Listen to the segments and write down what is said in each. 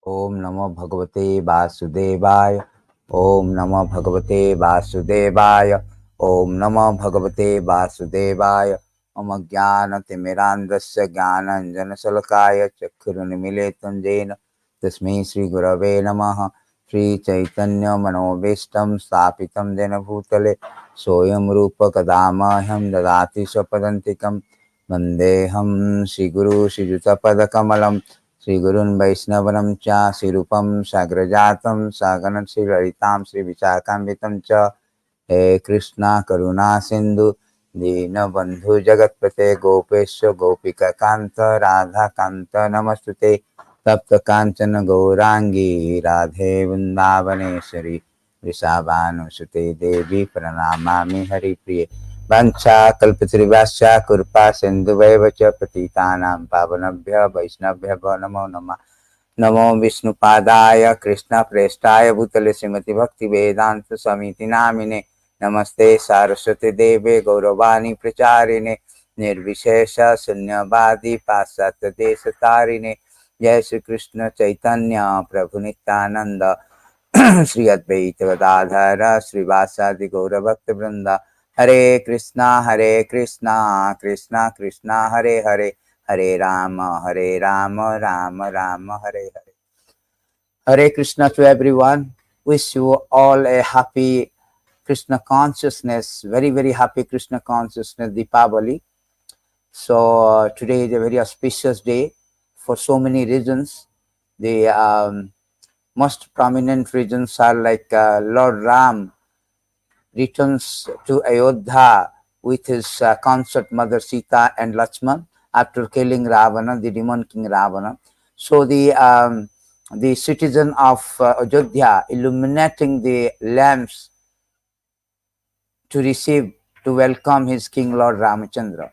ओम नमो भगवते वासुदेवाय। ओम नमो भगवते वासुदेवाय। ओम नमो भगवते वासुदेवाय। मम ज्ञानतिमिरान्धस्य ज्ञानाञ्जनशलाकया चक्षुरुन्मीलितं येन तस्मै श्रीगुरवे नमः। श्रीचैतन्यमनोभीष्टं स्थापितं येन भूतले सोऽयं रूपकदा मह्यं ददाति स्वपदान्तिकं। वन्देऽहं श्रीगुरुं श्रीयुतपदकमलं श्रीगुरुन् वैष्णवं च श्रीरूपं साग्रजातं सगणं श्रीललितां श्रीविशाखान्वितं च। हे कृष्णा करुणा सिन्धु दीनबन्धु जगत्पते गोपेश्वर गोपिकान्त राधाकान्त नमस्तुते। तप्त कांचन गौरांगी राधे वृंदावनेश्वरी वृषभानुसुते देवी प्रणमामि हरिप्रिये। वंशाकल्पतरुभ्यश्च कृपा सिन्धुभ्येव च पतितानां पावनेभ्यः वैष्णवेभ्यो नमो नमः। नमो विष्णुपादाय कृष्णप्रेष्ठाय भूतले श्रीमति भक्तिवेदांत स्वामिति नामिने। नमस्ते सारस्वती देवे गौरवाणी प्रचारिणे निर्विशेष शून्यवादी पाश्चात्य देश तारिणे। जय श्री कृष्ण चैतन्य प्रभु नित्यानंद श्री अद्वैत गदाधर श्रीवासादि गौरभक्त वृंद। हरे कृष्णा कृष्णा कृष्णा हरे हरे, हरे Ram Ram Ram Hare Hare. Hare Krishna to everyone. Wish you all a happy Krishna consciousness, very, very happy Krishna consciousness Deepavalli. So today is a very auspicious day for so many reasons. The most prominent reasons are like Lord Ram returns to Ayodhya with his consort mother Sita and Lakshman after killing Ravana, the demon king Ravana. So the citizen of Ayodhya illuminating the lamps to welcome his king Lord Ramachandra.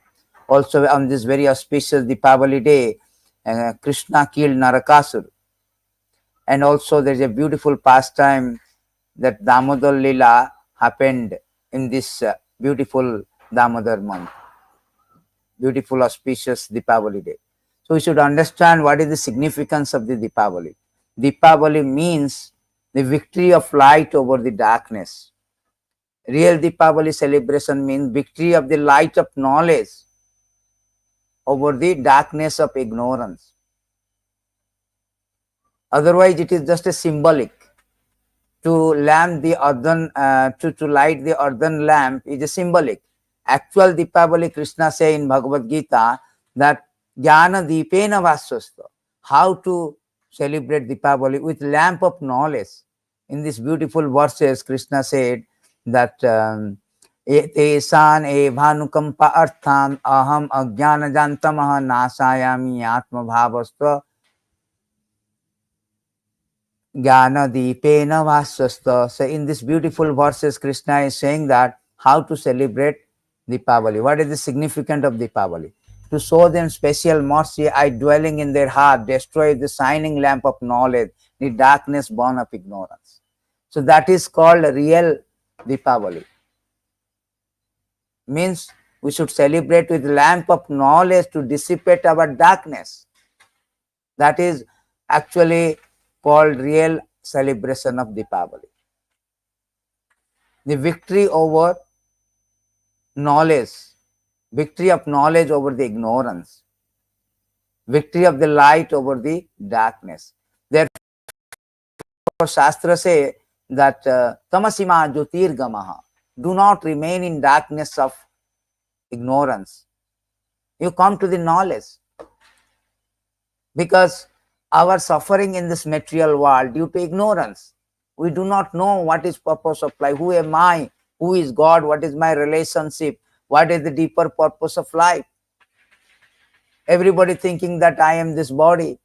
Also on this very auspicious Deepavali day, Krishna killed Narakasur. And also there is a beautiful pastime that Damodara Lila happened in this beautiful Damodar month. Beautiful auspicious Deepavali day. So we should understand what is the significance of the Deepavali. Deepavali means the victory of light over the darkness. Real Deepavali celebration means victory of the light of knowledge over the darkness of ignorance. Otherwise, it is just a symbolic. To lamp the earthen, to light the earthen lamp is a symbolic. Actual Deepavali, Krishna say in Bhagavad Gita that Jnana Deepena Vaswasta. How to celebrate Deepavali with lamp of knowledge. In these beautiful verses, Krishna said that Etesan evanukampa artham aham ajnana jantamaha nasayami atma bhavastva Jnana Deepena Vaswasta. So in this beautiful verses, Krishna is saying that how to celebrate Deepavali. What is the significance of Deepavali? To show them special mercy, I dwelling in their heart, destroy the shining lamp of knowledge, the darkness born of ignorance. So that is called real Deepavali. Means we should celebrate with lamp of knowledge to dissipate our darkness. That is actually called real celebration of Deepavali. The victory over knowledge, victory of knowledge over the ignorance, victory of the light over the darkness. Therefore, Shastra say that tamasima jyotirgamaha, do not remain in darkness of ignorance. You come to the knowledge. Because our suffering in this material world due to ignorance. We do not know what is purpose of life. Who am I? Who is God? What is my relationship? What is the deeper purpose of life? Everybody thinking that I am this body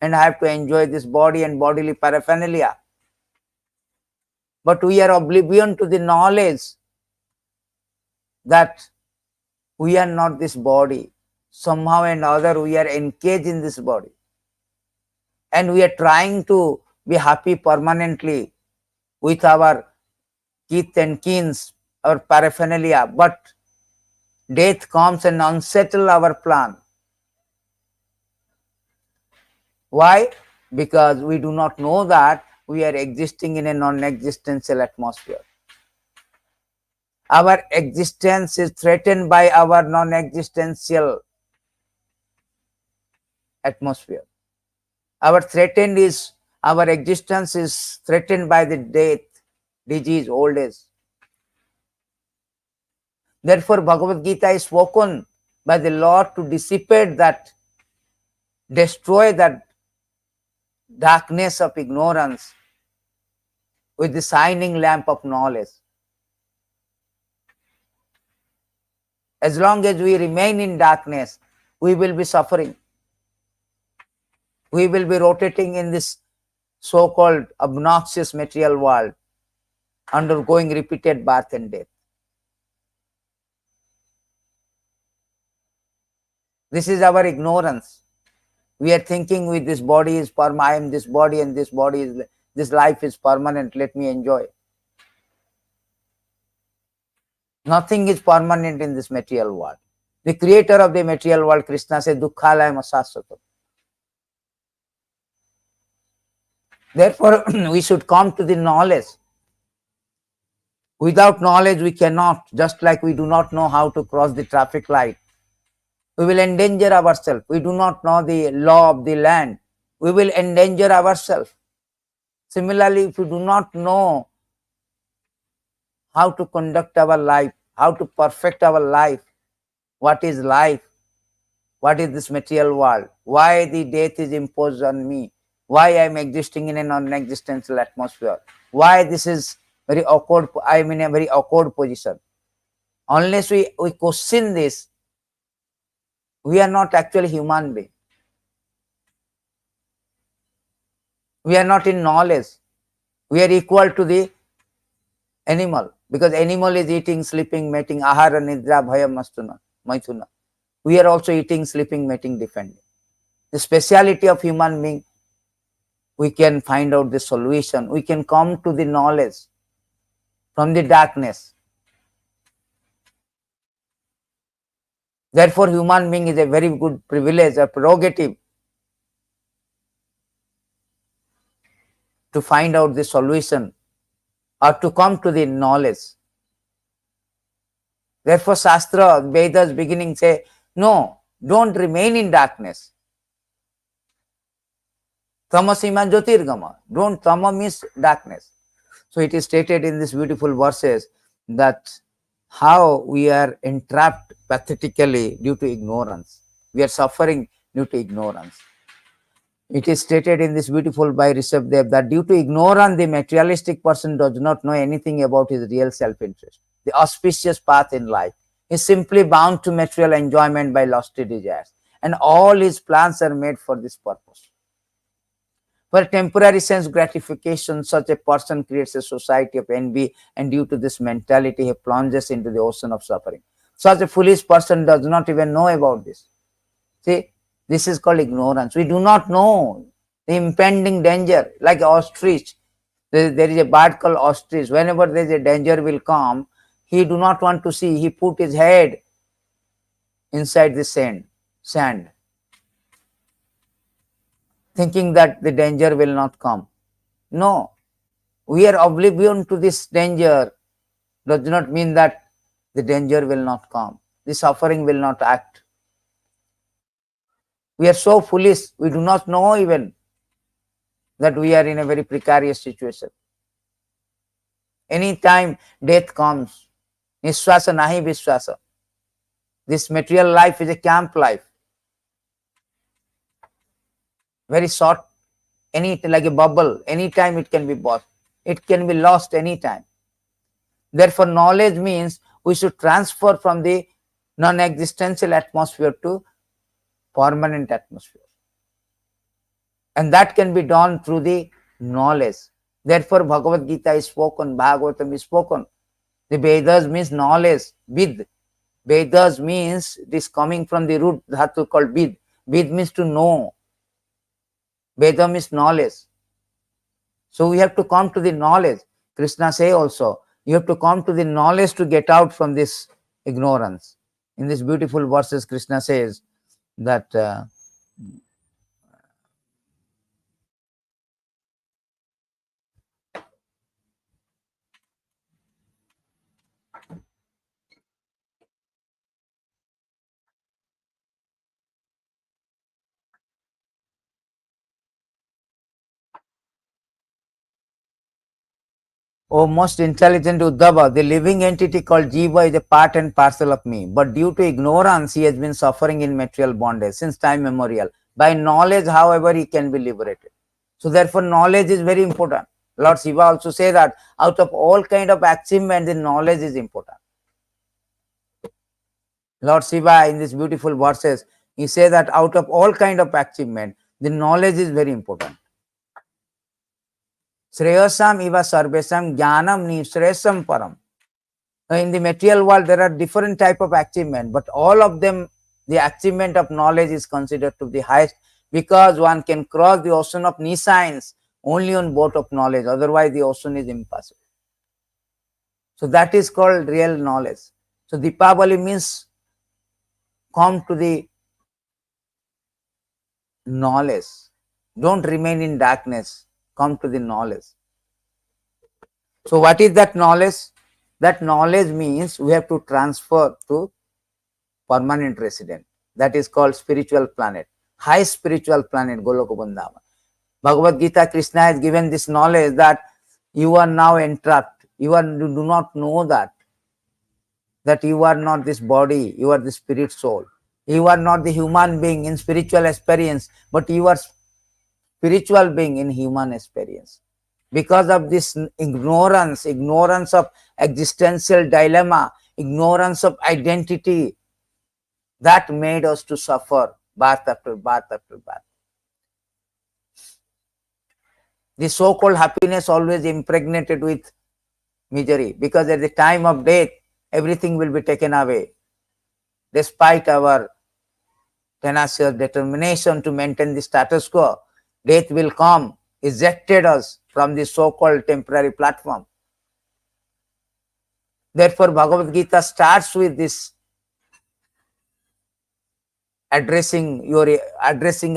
and I have to enjoy this body and bodily paraphernalia. But we are oblivion to the knowledge that we are not this body. Somehow and other we are engaged in this body. And we are trying to be happy permanently with our kith and kins, our paraphernalia, but death comes and unsettle our plan. Why? because we do not know that we are existing in a non-existential atmosphere. Our existence is threatened by our non-existential atmosphere. Our existence is threatened by the death, disease, old age. Therefore, Bhagavad Gita is spoken by the Lord to dissipate that, destroy that darkness of ignorance with the shining lamp of knowledge. As long as we remain in darkness, we will be suffering. We will be rotating in this so-called obnoxious material world, undergoing repeated birth and death. This is our ignorance. We are thinking with this body is permanent, I am this body and this life is permanent, let me enjoy. Nothing is permanent in this material world. The creator of the material world, Krishna says, Dukkhalayam asasvatam. Therefore, we should come to the knowledge. Without knowledge, we cannot, just like we do not know how to cross the traffic light. We will endanger ourselves. We do not know the law of the land. We will endanger ourselves. Similarly, if we do not know how to conduct our life, how to perfect our life, what is life, what is this material world, why the death is imposed on me, why I am existing in a non-existential atmosphere, why this is very awkward, I am in a very awkward position. Unless we question this, we are not actually human being. We are not in knowledge. We are equal to the animal, because animal is eating, sleeping, mating, ahara, nidra, bhayam, mastuna, maithuna. We are also eating, sleeping, mating, defending. The speciality of human being, we can find out the solution. We can come to the knowledge from the darkness. Therefore, human being is a very good privilege, a prerogative to find out the solution or to come to the knowledge. Therefore, Shastra, Vedas beginning say, no, don't remain in darkness. Tamasima Jyotirgama. Don't, tama means darkness. So it is stated in these beautiful verses that how we are entrapped pathetically due to ignorance. We are suffering due to ignorance. It is stated in this beautiful by Rishabdev that due to ignorance, the materialistic person does not know anything about his real self-interest. The auspicious path in life is simply bound to material enjoyment by lusty desires, and all his plans are made for this purpose. For temporary sense gratification, such a person creates a society of envy, and due to this mentality, he plunges into the ocean of suffering. Such a foolish person does not even know about this. See, this is called ignorance. We do not know the impending danger, like ostrich. There is a bird called ostrich. Whenever there is a danger will come, he do not want to see. He put his head inside the sand, thinking that the danger will not come. No, we are oblivion to this danger does not mean that the danger will not come. The suffering will not act. We are so foolish, we do not know even that we are in a very precarious situation. Anytime death comes, niswasa nahi viswasa. This material life is a camp life. Very short, like a bubble, anytime it can be burst. It can be lost anytime. Therefore, knowledge means we should transfer from the non-existential atmosphere to permanent atmosphere. And that can be done through the knowledge. Therefore, Bhagavad Gita is spoken, Bhagavatam is spoken. The Vedas means knowledge, vid. Vedas means this coming from the root dhatu called vid. Vid means to know. Veda means knowledge. So we have to come to the knowledge. Krishna say also, you have to come to the knowledge to get out from this ignorance. In these beautiful verses, Krishna says that O most intelligent Uddhava, the living entity called Jiva is a part and parcel of me. But due to ignorance, he has been suffering in material bondage since time immemorial. By knowledge, however, he can be liberated. So therefore, knowledge is very important. Lord Shiva also say that out of all kind of achievement, the knowledge is important. Lord Shiva in these beautiful verses, he says that out of all kind of achievement, the knowledge is very important. Shreyasam iva sarvesam jnanam nishreyasam param. In the material world, there are different type of achievement, but all of them, the achievement of knowledge is considered to be the highest, because one can cross the ocean of nescience only on boat of knowledge. Otherwise, the ocean is impossible. So that is called real knowledge. So Deepavalli means come to the knowledge. Don't remain in darkness. Come to the knowledge. So what is that knowledge? That knowledge means we have to transfer to permanent resident. That is called spiritual planet. High spiritual planet, Goloka Vrindavan. Bhagavad Gita, Krishna has given this knowledge that you are now entrapped. You do not know that you are not this body, you are the spirit soul. You are not the human being in spiritual experience, but you are spiritual being in human experience. Because of this ignorance of existential dilemma, ignorance of identity, that made us to suffer birth after birth after birth. The so-called happiness always impregnated with misery, because at the time of death, everything will be taken away. Despite our tenacious determination to maintain the status quo, death will come, ejected us from the so-called temporary platform. Therefore, Bhagavad Gita starts with this addressing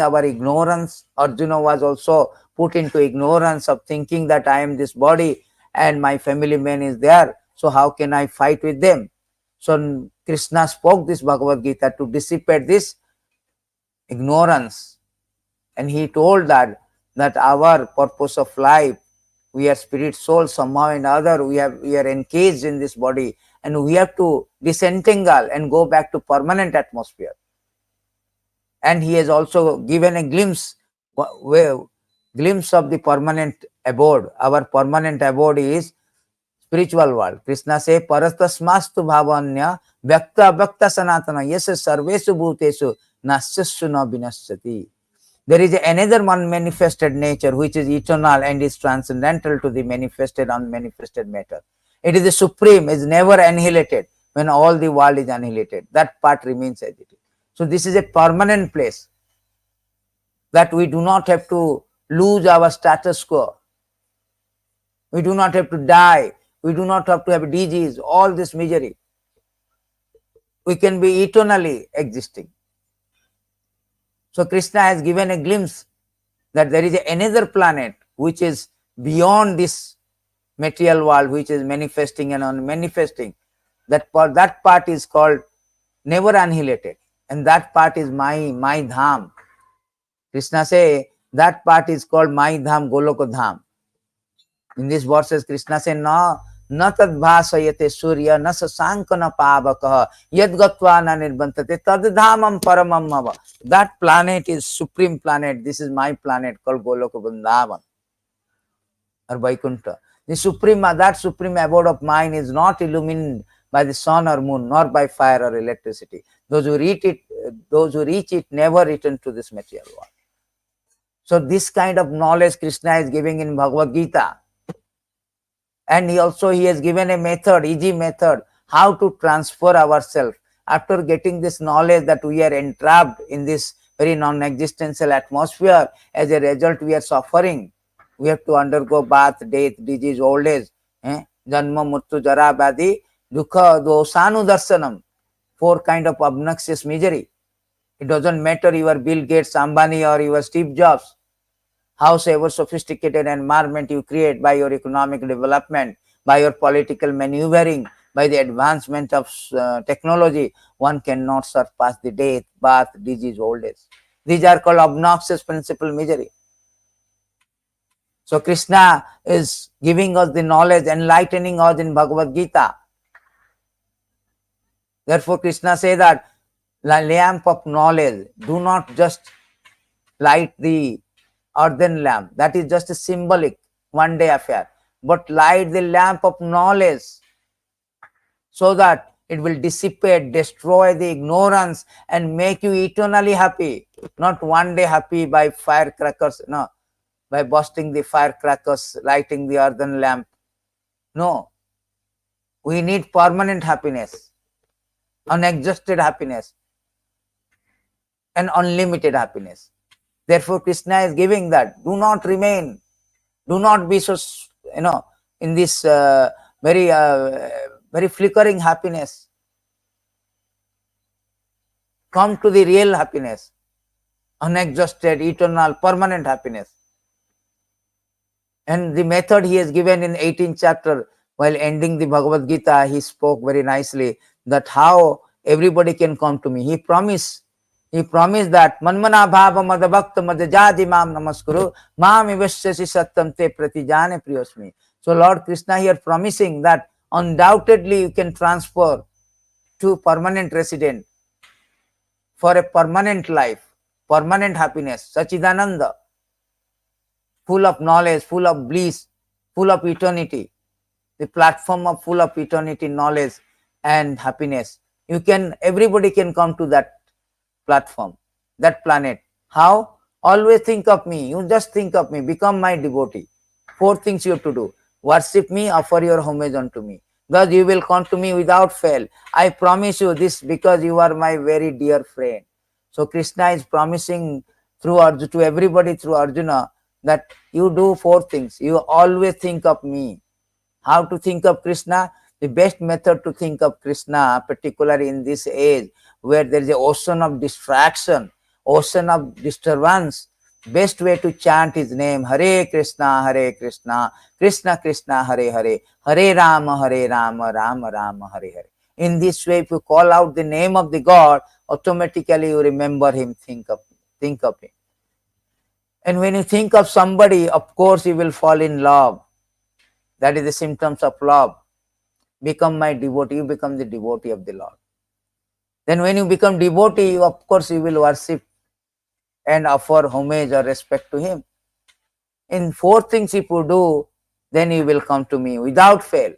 our ignorance. Arjuna was also put into ignorance of thinking that I am this body and my family man is there. So how can I fight with them? So Krishna spoke this Bhagavad Gita to dissipate this ignorance. And he told that our purpose of life, we are spirit soul, somehow and other we are encaged in this body, and we have to disentangle and go back to permanent atmosphere. And he has also given a glimpse of the permanent abode. Our permanent abode is spiritual world. Krishna says, Parastasmastu bhavanya vyakta abhyakta sanatana yasa sarvesu bhutesu nasyasya na vinasyati. There is another one manifested nature which is eternal and is transcendental to the manifested, unmanifested matter. It is the supreme, is never annihilated when all the world is annihilated. That part remains as it is. So this is a permanent place that we do not have to lose our status quo. We do not have to die. We do not have to have disease, all this misery. We can be eternally existing. So Krishna has given a glimpse that there is another planet which is beyond this material world, which is manifesting and unmanifesting. That part is called never annihilated, and that part is my dham. Krishna say that part is called my dham, Goloka dham. In these verses, Krishna say, na tad bhasayate surya na sasankana pavakaha yad gatva na nirbantate tad dhamam paramam mava. That planet is supreme planet. This is my planet called Goloka Vrindavan or Vaikuntha. The supreme, that supreme abode of mine is not illumined by the sun or moon, nor by fire or electricity. Those who reach it never return to this material world. So this kind of knowledge Krishna is giving in Bhagavad Gita. And he has given a method, easy method, how to transfer ourselves. After getting this knowledge that we are entrapped in this very non-existential atmosphere, as a result we are suffering. We have to undergo birth, death, disease, old age, janma, mrityu, jara, vyadhi, dukha, dosanu darsanam. 4 kind of obnoxious misery. It doesn't matter you are Bill Gates, Ambani, or you are Steve Jobs. Howsoever sophisticated environment you create by your economic development, by your political maneuvering, by the advancement of technology, one cannot surpass the death, birth, disease, old age. These are called obnoxious principal misery. So Krishna is giving us the knowledge, enlightening us in Bhagavad Gita. Therefore Krishna says that lamp of knowledge, do not just light the earthen lamp. That is just a symbolic one day affair. But light the lamp of knowledge so that it will dissipate, destroy the ignorance and make you eternally happy. Not one day happy by firecrackers, no, by busting the firecrackers, lighting the earthen lamp. No, we need permanent happiness, unexhausted happiness, and unlimited happiness. Therefore, Krishna is giving that. Do not remain. Do not be so, in this very flickering happiness. Come to the real happiness, unexhausted, eternal, permanent happiness. And the method he has given in 18th chapter, while ending the Bhagavad Gita, he spoke very nicely that how everybody can come to me. He promised that manmana bhava madabhakta madajadi mam namaskuru mam ivashyasi satyam te pratijane priyosmi. So Lord Krishna here promising that undoubtedly you can transfer to permanent resident for a permanent life, permanent happiness, Sachidananda, full of knowledge, full of bliss, full of eternity, the platform of full of eternity, knowledge and happiness. Everybody can come to that platform, that planet. How? Always think of me. You just think of me, become my devotee. 4 things you have to do. Worship me, offer your homage unto me. Thus you will come to me without fail. I promise you this because you are my very dear friend. So Krishna is promising through Arjuna, to everybody through Arjuna, that you do 4 things. You always think of me. How to think of Krishna? The best method to think of Krishna, particularly in this age where there is an ocean of distraction, ocean of disturbance, best way to chant his name, Hare Krishna, Krishna Krishna, Hare Hare, Hare Rama, Rama Rama, Hare Hare. In this way, if you call out the name of the God, automatically you remember him, think of him. And when you think of somebody, of course you will fall in love. That is the symptoms of love. Become my devotee, you become the devotee of the Lord. Then when you become devotee, of course you will worship and offer homage or respect to him. In 4 things if you do, then you will come to me without fail.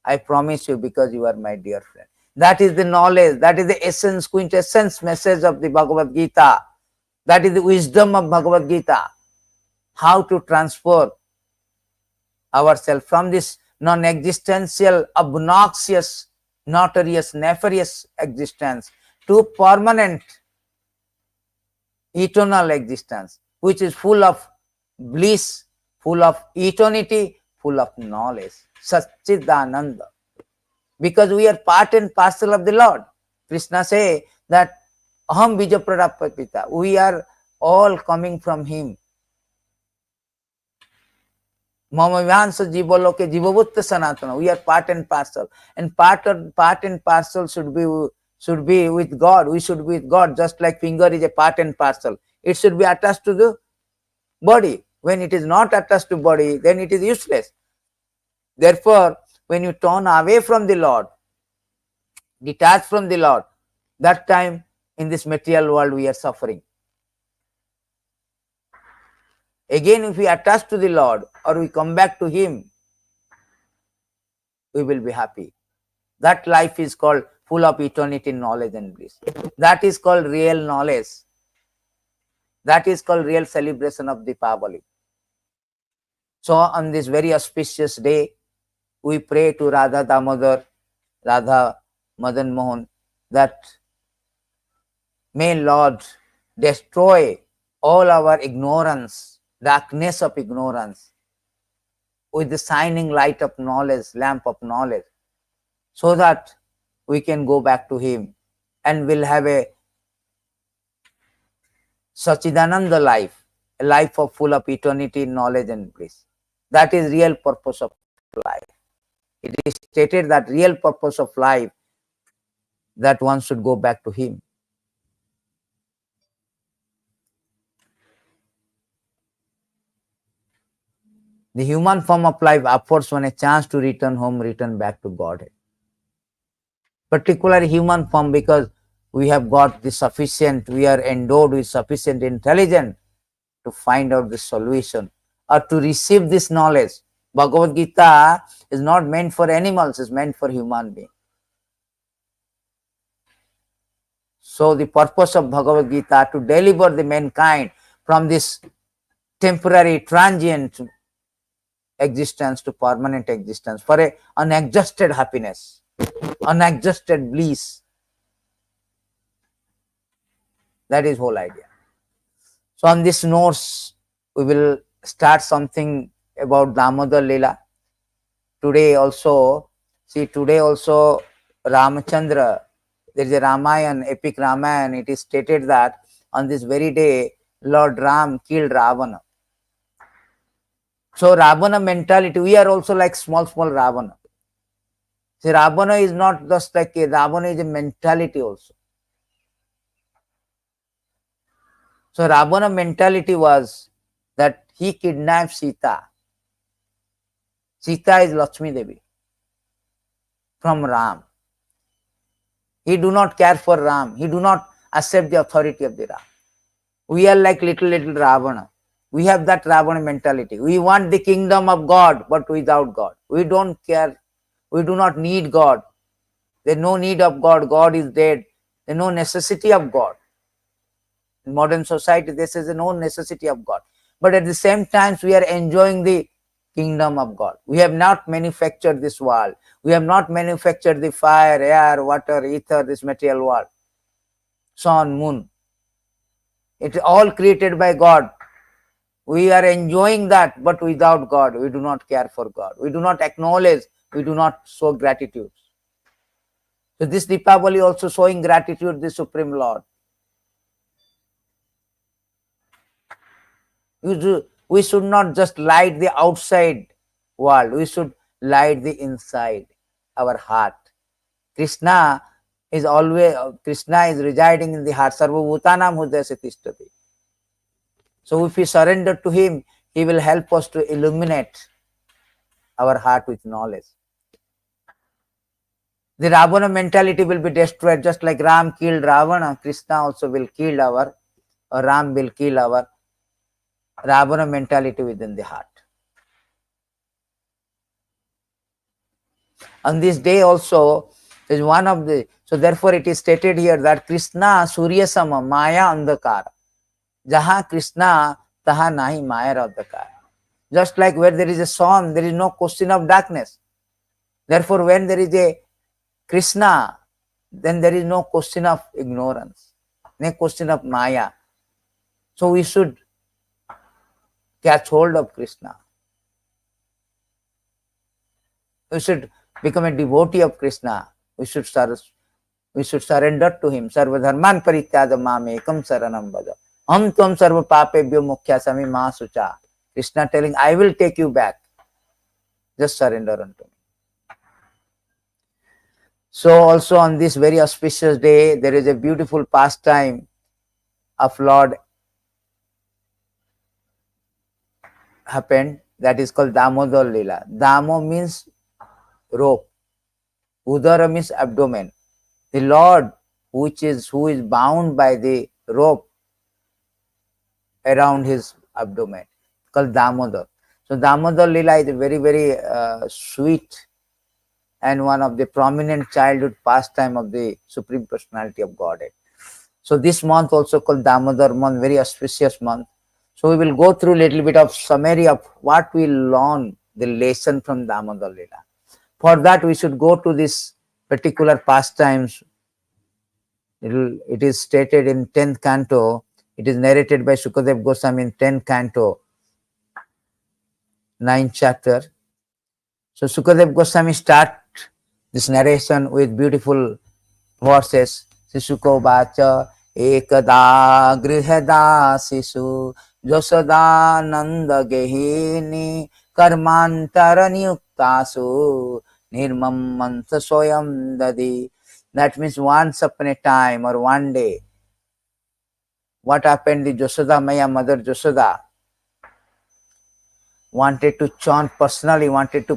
I promise you, because you are my dear friend. That is the knowledge, that is the essence, quintessence message of the Bhagavad Gita. That is the wisdom of Bhagavad Gita. How to transfer ourselves from this non-existential, obnoxious, notorious, nefarious existence to permanent, eternal existence, which is full of bliss, full of eternity, full of knowledge, Satchidananda. Because we are part and parcel of the Lord. Krishna say that Aham bija pradapapita. We are all coming from him. Mamavansa jivaloke jivavutta sanatana. We are part and parcel. And part and parcel should be with God. We should be with God, just like finger is a part and parcel. It should be attached to the body. When it is not attached to body, then it is useless. Therefore, when you turn away from the Lord, detached from the Lord, that time in this material world we are suffering. Again, if we attach to the Lord or we come back to him, we will be happy. That life is called full of eternity, knowledge and bliss. That is called real knowledge. That is called real celebration of Deepavalli. So on this very auspicious day, we pray to Radha Damodar, Radha Madan Mohan, that may Lord destroy all our ignorance, darkness of ignorance, with the shining light of knowledge, lamp of knowledge, so that we can go back to him and will have a Sachidananda life, a life of full of eternity, knowledge and bliss. That is real purpose of life. It is stated that real purpose of life, that one should go back to him. The human form of life affords one a chance to return home, return back to Godhead. Particularly human form, because we have got the sufficient, we are endowed with sufficient intelligence to find out the solution or to receive this knowledge. Bhagavad Gita is not meant for animals, it's meant for human beings. So the purpose of Bhagavad Gita to deliver the mankind from this temporary, transient existence to permanent existence, for a unadjusted happiness, unadjusted bliss. That is whole idea. So on this notes, we will start something about Damodara Lila. Today also Ramachandra, there is a Ramayana, epic Ramayana, it is stated that on this very day, Lord Ram killed Ravana. So Ravana mentality, we are also like small Ravana. See, Ravana is not just like a Ravana, is a mentality also. So Ravana mentality was that he kidnapped Sita. Sita is Lakshmi Devi from Ram. He do not care for Ram. He do not accept the authority of the Ram. We are like little Ravana. We have that Ravana mentality. We want the kingdom of God, but without God. We don't care. We do not need God. There is no need of God. God is dead. There is no necessity of God. In modern society, this is no necessity of God. But at the same time, we are enjoying the kingdom of God. We have not manufactured this world. We have not manufactured the fire, air, water, ether, this material world. Sun, moon. It is all created by God. We are enjoying that, but without God. We do not care for God. We do not acknowledge. We do not show gratitude. So this Deepavalli also showing gratitude to the Supreme Lord. We should not just light the outside world. We should light the inside, our heart. Krishna is residing in the heart. Sarvabhutanam hridaya tishtati. So if we surrender to him, he will help us to illuminate our heart with knowledge. The Ravana mentality will be destroyed, just like Ram killed Ravana. Krishna also will kill Ram will kill our Ravana mentality within the heart. On this day also, is one of the, so therefore it is stated here that Krishna Surya Sama Maya Andhakara. Jaha Krishna taha nahi Maya Andhakara. Just like where there is a sun, there is no question of darkness. Therefore, when there is a Krishna, then there is no question of ignorance, no question of Maya. So we should catch hold of Krishna. We should become a devotee of Krishna. We should surrender to him. Sarva dharman parityada mam ekam saranam bhaja. Ham tvam sarva papebhyo mukhyasami ma sucha. Krishna telling, I will take you back. Just surrender unto me. So also on this very auspicious day, there is a beautiful pastime of Lord happened, that is called Damodara Lila. Damo means rope. Udara means abdomen. The Lord who is bound by the rope around his abdomen, called Damodar. So Damodar Lila is a very sweet and one of the prominent childhood pastime of the Supreme Personality of Godhead. So this month also called Damodar month, very auspicious month. So we will go through a little bit of summary of what we learn, the lesson from Damodar Lila. For that we should go to this particular pastimes. It is stated in 10th canto. It is narrated by Shukadev Goswami in 10th canto, 9th chapter. So Shukadev Goswami start this narration with beautiful verses. Sisuko bacha ekada grihada sisu josadananda gehini karmantara niyuktasu nirmam mansa soyam dadi. That means once upon a time or one day, what happened? The Josoda Maya, Mother Josoda, wanted to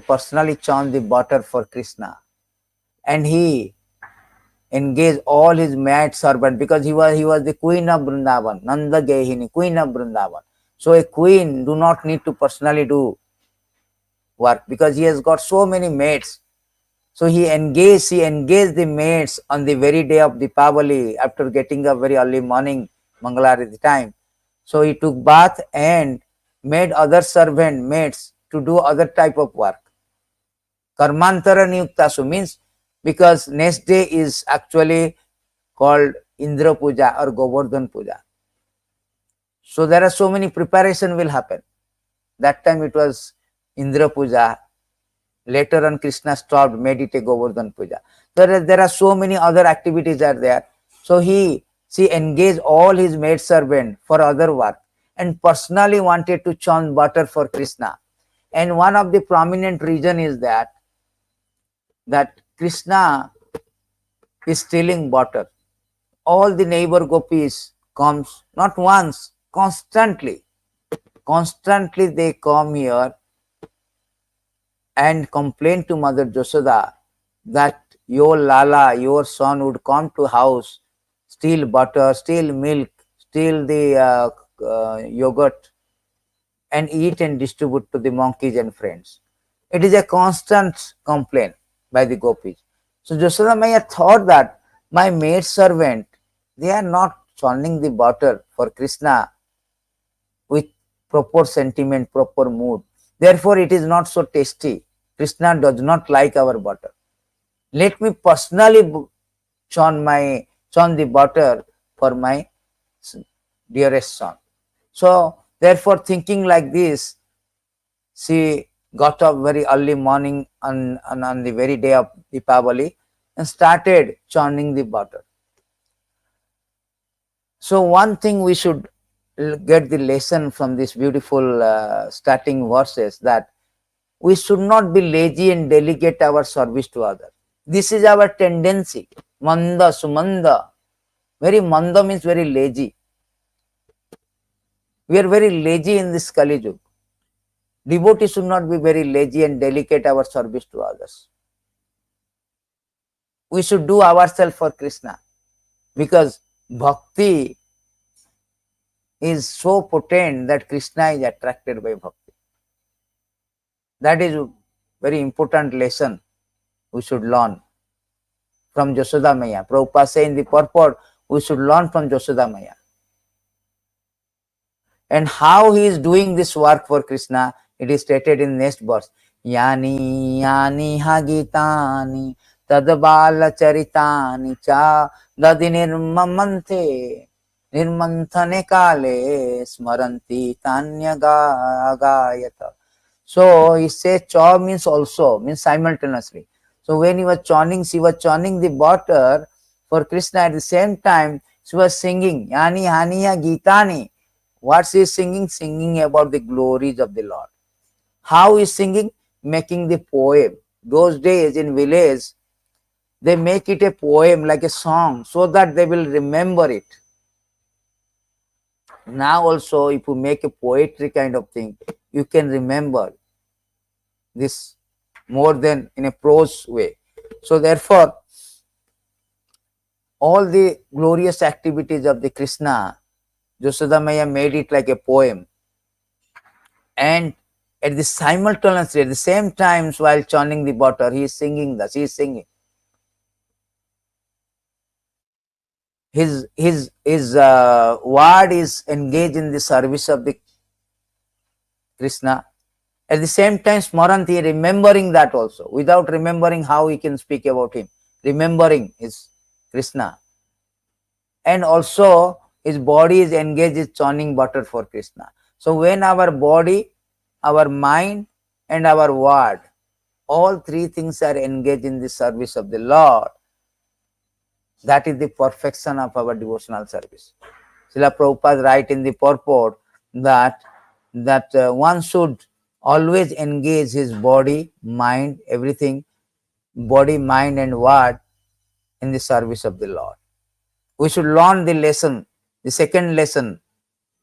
personally chant the butter for Krishna. And he engaged all his maid servant, because he was the queen of Vrindavan, Nanda Gehini, queen of Vrindavan. So a queen do not need to personally do work, because he has got so many maids. So he engaged the maids on the very day of Deepavalli, after getting up very early morning, Mangalarati time. So he took bath and made other servant maids to do other type of work. Karmantara niyuktasu means, because next day is actually called Indra Puja or Govardhan Puja. So there are so many preparation will happen. That time it was Indra Puja. Later on, Krishna stopped, made it a Govardhan Puja. There are so many other activities are there. So she engaged all his maid servant for other work, and personally wanted to churn butter for Krishna. And one of the prominent reason is that Krishna is stealing butter. All the neighbor gopis comes not once, constantly. Constantly they come here and complain to Mother Josoda that your Lala, your son would come to house, steal butter, steal milk, steal the yogurt, and eat and distribute to the monkeys and friends. It is a constant complaint by the gopis. So Josoda Maya thought that my maid servant, they are not churning the butter for Krishna with proper sentiment, proper mood. Therefore, it is not so tasty. Krishna does not like our butter. Let me personally churn the butter for my dearest son. So, therefore, thinking like this, she got up very early morning on the very day of Deepavali and started churning the butter. So, one thing we should get the lesson from this beautiful starting verses, that we should not be lazy and delegate our service to others. This is our tendency. Manda, sumanda. Very manda means very lazy. We are very lazy in this Kali Yuga. Devotees should not be very lazy and delegate our service to others. We should do ourselves for Krishna, because bhakti is so potent that Krishna is attracted by bhakti. That is a very important lesson we should learn from Josoda Maya. Prabhupada says in the purport, we should learn from Josoda Maya. And how he is doing this work for Krishna, it is stated in next verse. Yani yani hagitani tadbala charitani cha dadi nirmamante nirmanthane kale smaranti tanya gayata. So he says cha means also, means simultaneously. So when he was churning, she was churning the butter for Krishna. At the same time, she was singing Yani Haniya Gitani. What she is singing? Singing about the glories of the Lord. How is singing? Making the poem. Those days in village, they make it a poem like a song, so that they will remember it. Now also, if you make a poetry kind of thing, you can remember this more than in a prose way. So therefore, all the glorious activities of the Krishna, Josoda Maya made it like a poem. And at the simultaneously, at the same time, while churning the butter, he is singing this, he is singing. His word is engaged in the service of the Krishna. At the same time, Smaranti, remembering that also. Without remembering, how he can speak about him? Remembering his Krishna. And also, his body is engaged in churning butter for Krishna. So when our body, our mind, and our word, all three things are engaged in the service of the Lord, that is the perfection of our devotional service. Srila Prabhupada write in the purport that one should always engage his body, mind, everything, body, mind, and word in the service of the Lord. We should learn the lesson, the second lesson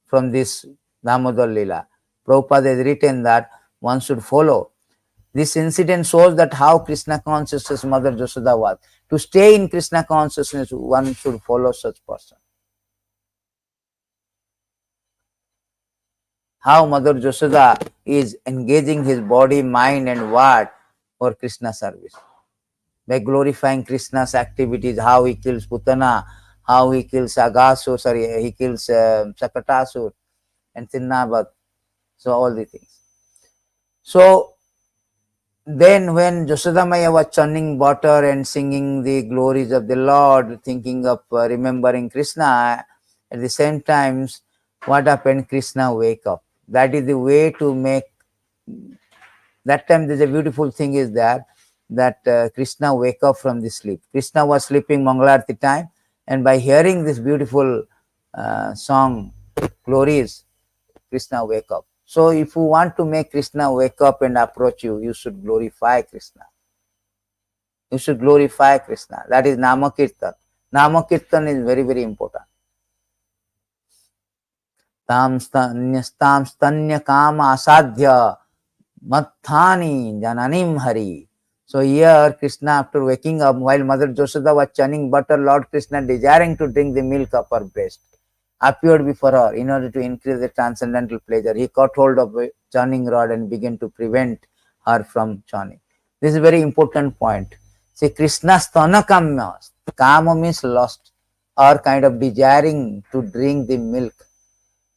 from this Damodara Lila. Prabhupada has written that one should follow. This incident shows that how Krishna consciousness Mother Yashoda was. To stay in Krishna consciousness, one should follow such person. How Mother Yashoda is engaging his body, mind and word for Krishna service. By glorifying Krishna's activities, how he kills Putana, how he kills he kills Sakatasur and Tinnabat. So all the things. So then when Yashoda Maya was churning butter and singing the glories of the Lord, thinking of remembering Krishna, at the same time, what happened? Krishna wake up. That is the way to make. That time there's a beautiful thing is that Krishna wake up from the sleep. Krishna was sleeping Mangalarti time, and by hearing this beautiful song, glories, Krishna wake up. So if you want to make Krishna wake up and approach you, you should glorify Krishna. You should glorify Krishna. That is Namakirtan. Namakirtan is very, very important. Tam stanya kama asadhya mathani jananim hari. So here Krishna, after waking up, while Mother Yashoda was churning butter, Lord Krishna, desiring to drink the milk of her breast, appeared before her in order to increase the transcendental pleasure. He caught hold of a churning rod and began to prevent her from churning. This is a very important point. See, Krishna sthana kama. Kama means lust or kind of desiring to drink the milk.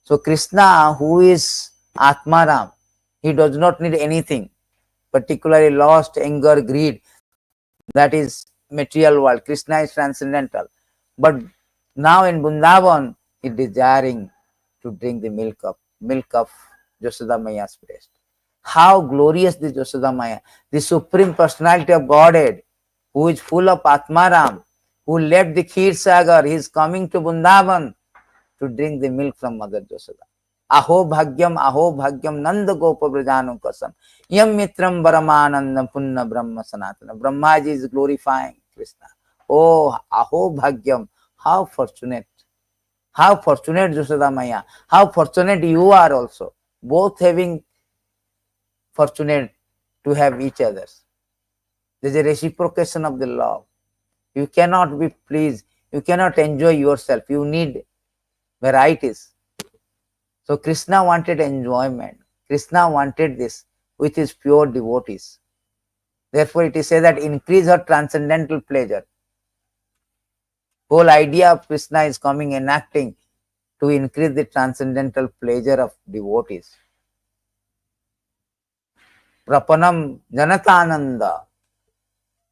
So Krishna, who is Atmaram, he does not need anything, particularly lust, anger, greed. That is material world. Krishna is transcendental. But now in Vrindavan, he is desiring to drink the milk of Yashoda Maya's breast. How glorious this Yashoda Maya, the Supreme Personality of Godhead, who is full of Atmaram, who left the Kheer Sagar, he is coming to Vrindavan to drink the milk from Mother Yashoda. Aho bhagyam nanda gopa brajanu kasam yam mitram varamanandam punna brahma sanatana. Brahmaji is glorifying Krishna. Oh, aho bhagyam, how fortunate Yashoda Maya, how fortunate you are also, both having fortunate to have each other. There is a reciprocation of the love. You cannot be pleased, you cannot enjoy yourself, you need varieties. So Krishna wanted enjoyment. Krishna wanted this with his pure devotees. Therefore it is said that increase her transcendental pleasure. Whole idea of Krishna is coming enacting to increase the transcendental pleasure of devotees. Prapanam janatananda,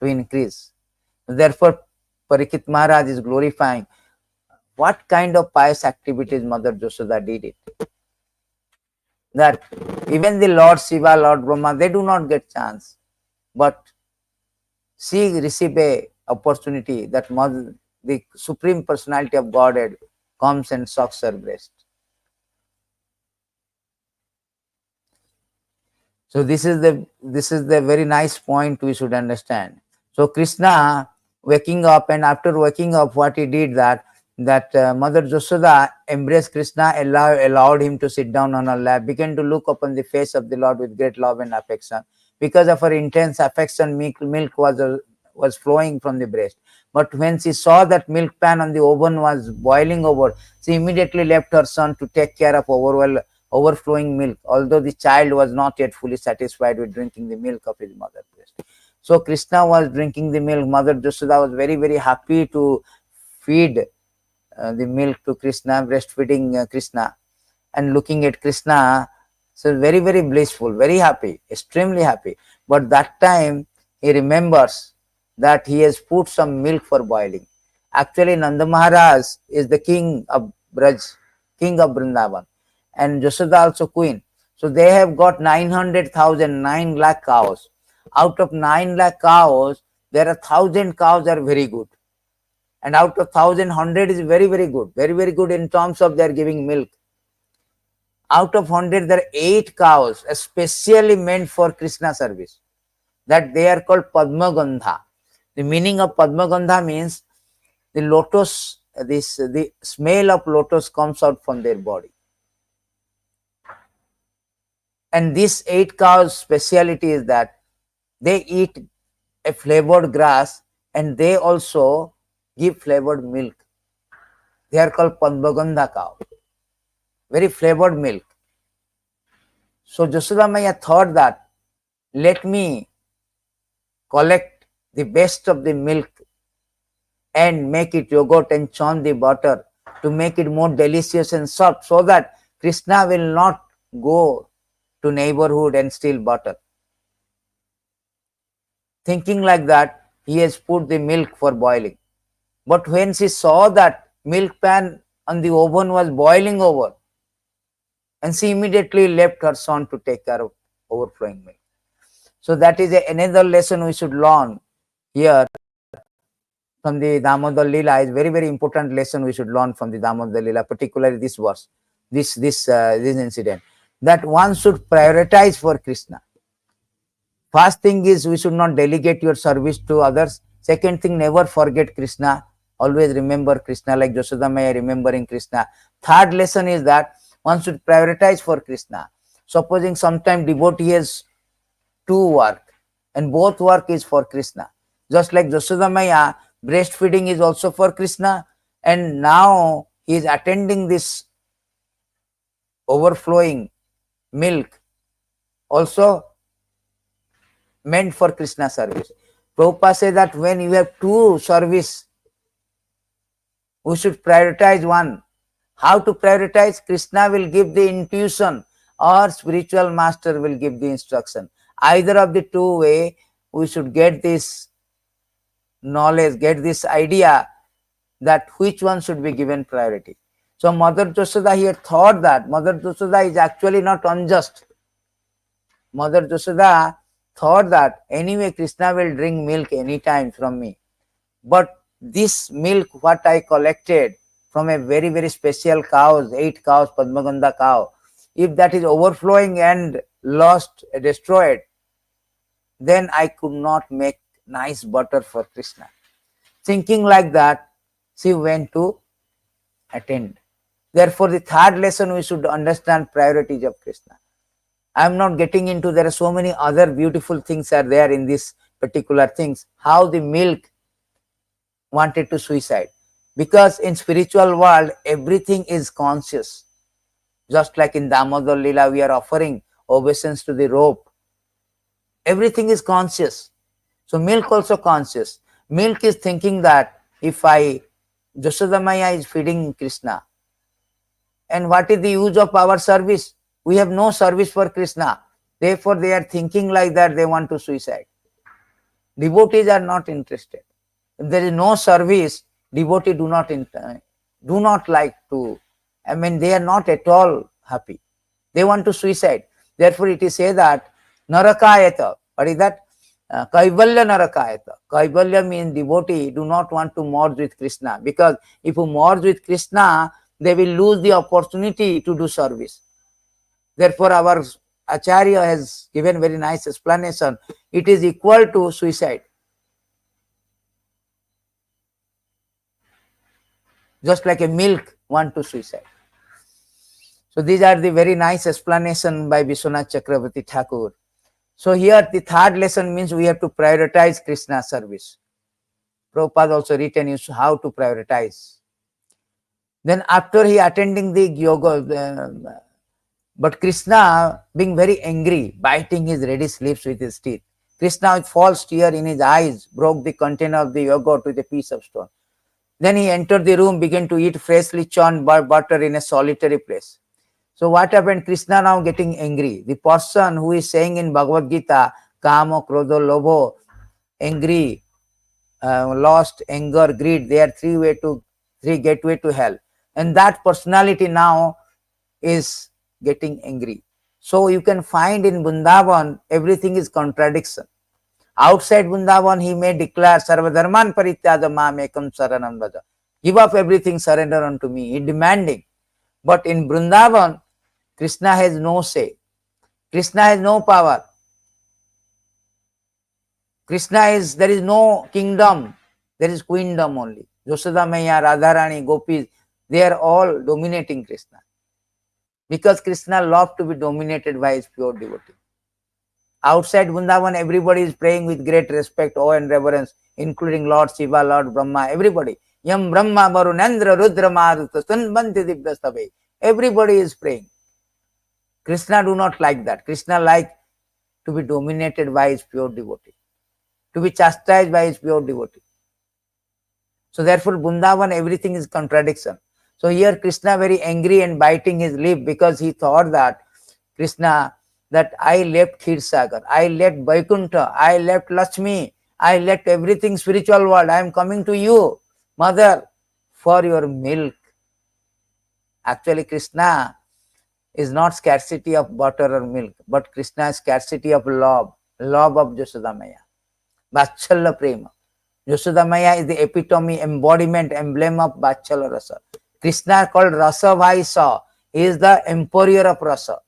to increase. Therefore Parikshit Maharaj is glorifying what kind of pious activities Mother Yashoda did it. That even the Lord Shiva, Lord Brahma, they do not get chance. But she receive a opportunity that Mother, the Supreme Personality of Godhead, comes and sucks her breast. So this is the very nice point we should understand. So Krishna waking up, and after waking up, what he did that Mother Yashoda embraced Krishna, allowed him to sit down on her lap, began to look upon the face of the Lord with great love and affection. Because of her intense affection, milk was flowing from the breast. But when she saw that milk pan on the oven was boiling over, she immediately left her son to take care of overflowing milk, although the child was not yet fully satisfied with drinking the milk of his mother's breast. So Krishna was drinking the milk. Mother Yashoda was very, very happy to feed the milk to Krishna, breastfeeding Krishna, and looking at Krishna. So very, very blissful, very happy, extremely happy. But that time he remembers that he has put some milk for boiling. Actually, Nanda Maharaj is the king of Braj, king of Vrindavan, and Yashoda also queen. So they have got 900,000, 9 lakh cows. Out of 9 lakh cows, there are 1,000 cows are very good. And out of 1,100 is very, very good. Very, very good in terms of they are giving milk. Out of 100, there are 8 cows especially meant for Krishna service. That they are called Padma Gandha. The meaning of Padma Gandha means the lotus, the smell of lotus comes out from their body. And this 8 cows speciality is that they eat a flavored grass and they also give flavored milk. They are called Padmagandha cow, very flavored milk. So Jashoda Maya thought that let me collect the best of the milk and make it yogurt and churn the butter to make it more delicious and soft, so that Krishna will not go to neighborhood and steal butter. Thinking like that, he has put the milk for boiling. But when she saw that milk pan on the oven was boiling over, and she immediately left her son to take care of overflowing milk. So that is another lesson we should learn here from the Damodara Lila. Is very, very important lesson we should learn from the Damodara Lila, particularly this verse, this incident, that one should prioritize for Krishna. First thing is we should not delegate your service to others. Second thing, never forget Krishna. Always remember Krishna, like Jashoda Maya remembering Krishna. Third lesson is that one should prioritize for Krishna. Supposing sometime devotee has two work and both work is for Krishna. Just like Jashoda Maya, breastfeeding is also for Krishna, and now he is attending this overflowing milk also meant for Krishna service. Prabhupada says that when you have two service, we should prioritize one. How to prioritize? Krishna will give the intuition or spiritual master will give the instruction. Either of the two way, we should get this knowledge, get this idea that which one should be given priority. So Mother Jashoda here thought that Mother Jashoda is actually not unjust. Mother Jashoda thought that anyway Krishna will drink milk anytime from me. But this milk what I collected from a very, very special cows, 8 cows, Padmagandha cow, if that is overflowing and lost, destroyed, then I could not make nice butter for Krishna. Thinking like that, she went to attend. Therefore, the third lesson we should understand priorities of Krishna. I am not getting into, there are so many other beautiful things are there in this particular things. How the milk wanted to suicide. Because in spiritual world, everything is conscious. Just like in Damodara Lila, we are offering obeisance to the rope. Everything is conscious. So milk also conscious. Milk is thinking that if Jashoda Maya is feeding Krishna, and what is the use of our service? We have no service for Krishna. Therefore, they are thinking like that, they want to suicide. Devotees are not interested. If there is no service, devotee do not like to, they are not at all happy. They want to suicide. Therefore, it is said that narakayata. What is that? Kaivalya narakayata. Kaivalya means devotee do not want to merge with Krishna, because if you merge with Krishna, they will lose the opportunity to do service. Therefore, our Acharya has given very nice explanation. It is equal to suicide. Just like a milk want to suicide. So these are the very nice explanation by Vishwanath Chakravarti Thakur. So here the third lesson means we have to prioritize Krishna service. Prabhupada also written is how to prioritize. Then after he attending the yoga, but Krishna being very angry, biting his reddish lips with his teeth. Krishna with false tear in his eyes broke the container of the yogurt with a piece of stone. Then he entered the room, began to eat freshly churned butter in a solitary place. So what happened? Krishna now getting angry. The person who is saying in Bhagavad Gita, Kama, Krodha, Lobho, angry, lost, anger, greed, they are three gateway to hell. And that personality now is getting angry. So you can find in Vrindavan, everything is contradiction. Outside Vrindavan, he may declare, Sarvadharman Parityada Mamekam Saranam Bhaja. Give up everything, surrender unto me. He demanding. But in Vrindavan, Krishna has no say. Krishna has no power. There is no kingdom. There is queendom only. Yashoda Maya, Radharani, Gopis, they are all dominating Krishna. because Krishna loved to be dominated by his pure devotee. Outside Vrindavan, everybody is praying with great respect, awe and reverence, including Lord Shiva, Lord Brahma, everybody. Yam Brahma Varunendra Rudra Maruta Sanbanti Divyastabe. Everybody is praying. Krishna do not like that. Krishna like to be dominated by his pure devotee, to be chastised by his pure devotee. So therefore, Vrindavan, everything is contradiction. So here Krishna very angry and biting his lip because he thought that Krishna, that I left Kshirsagar, I left Vaikuntha, I left Lakshmi, I left everything spiritual world. I am coming to you, mother, for your milk. Actually, Krishna is not scarcity of butter or milk, but Krishna is scarcity of love of Jasodamaya, Vachalya Prema. Jasodamaya is the epitome, embodiment, emblem of Vachalya Rasa. Krishna called Rasa Vaisa. He is the emperor of Rasa,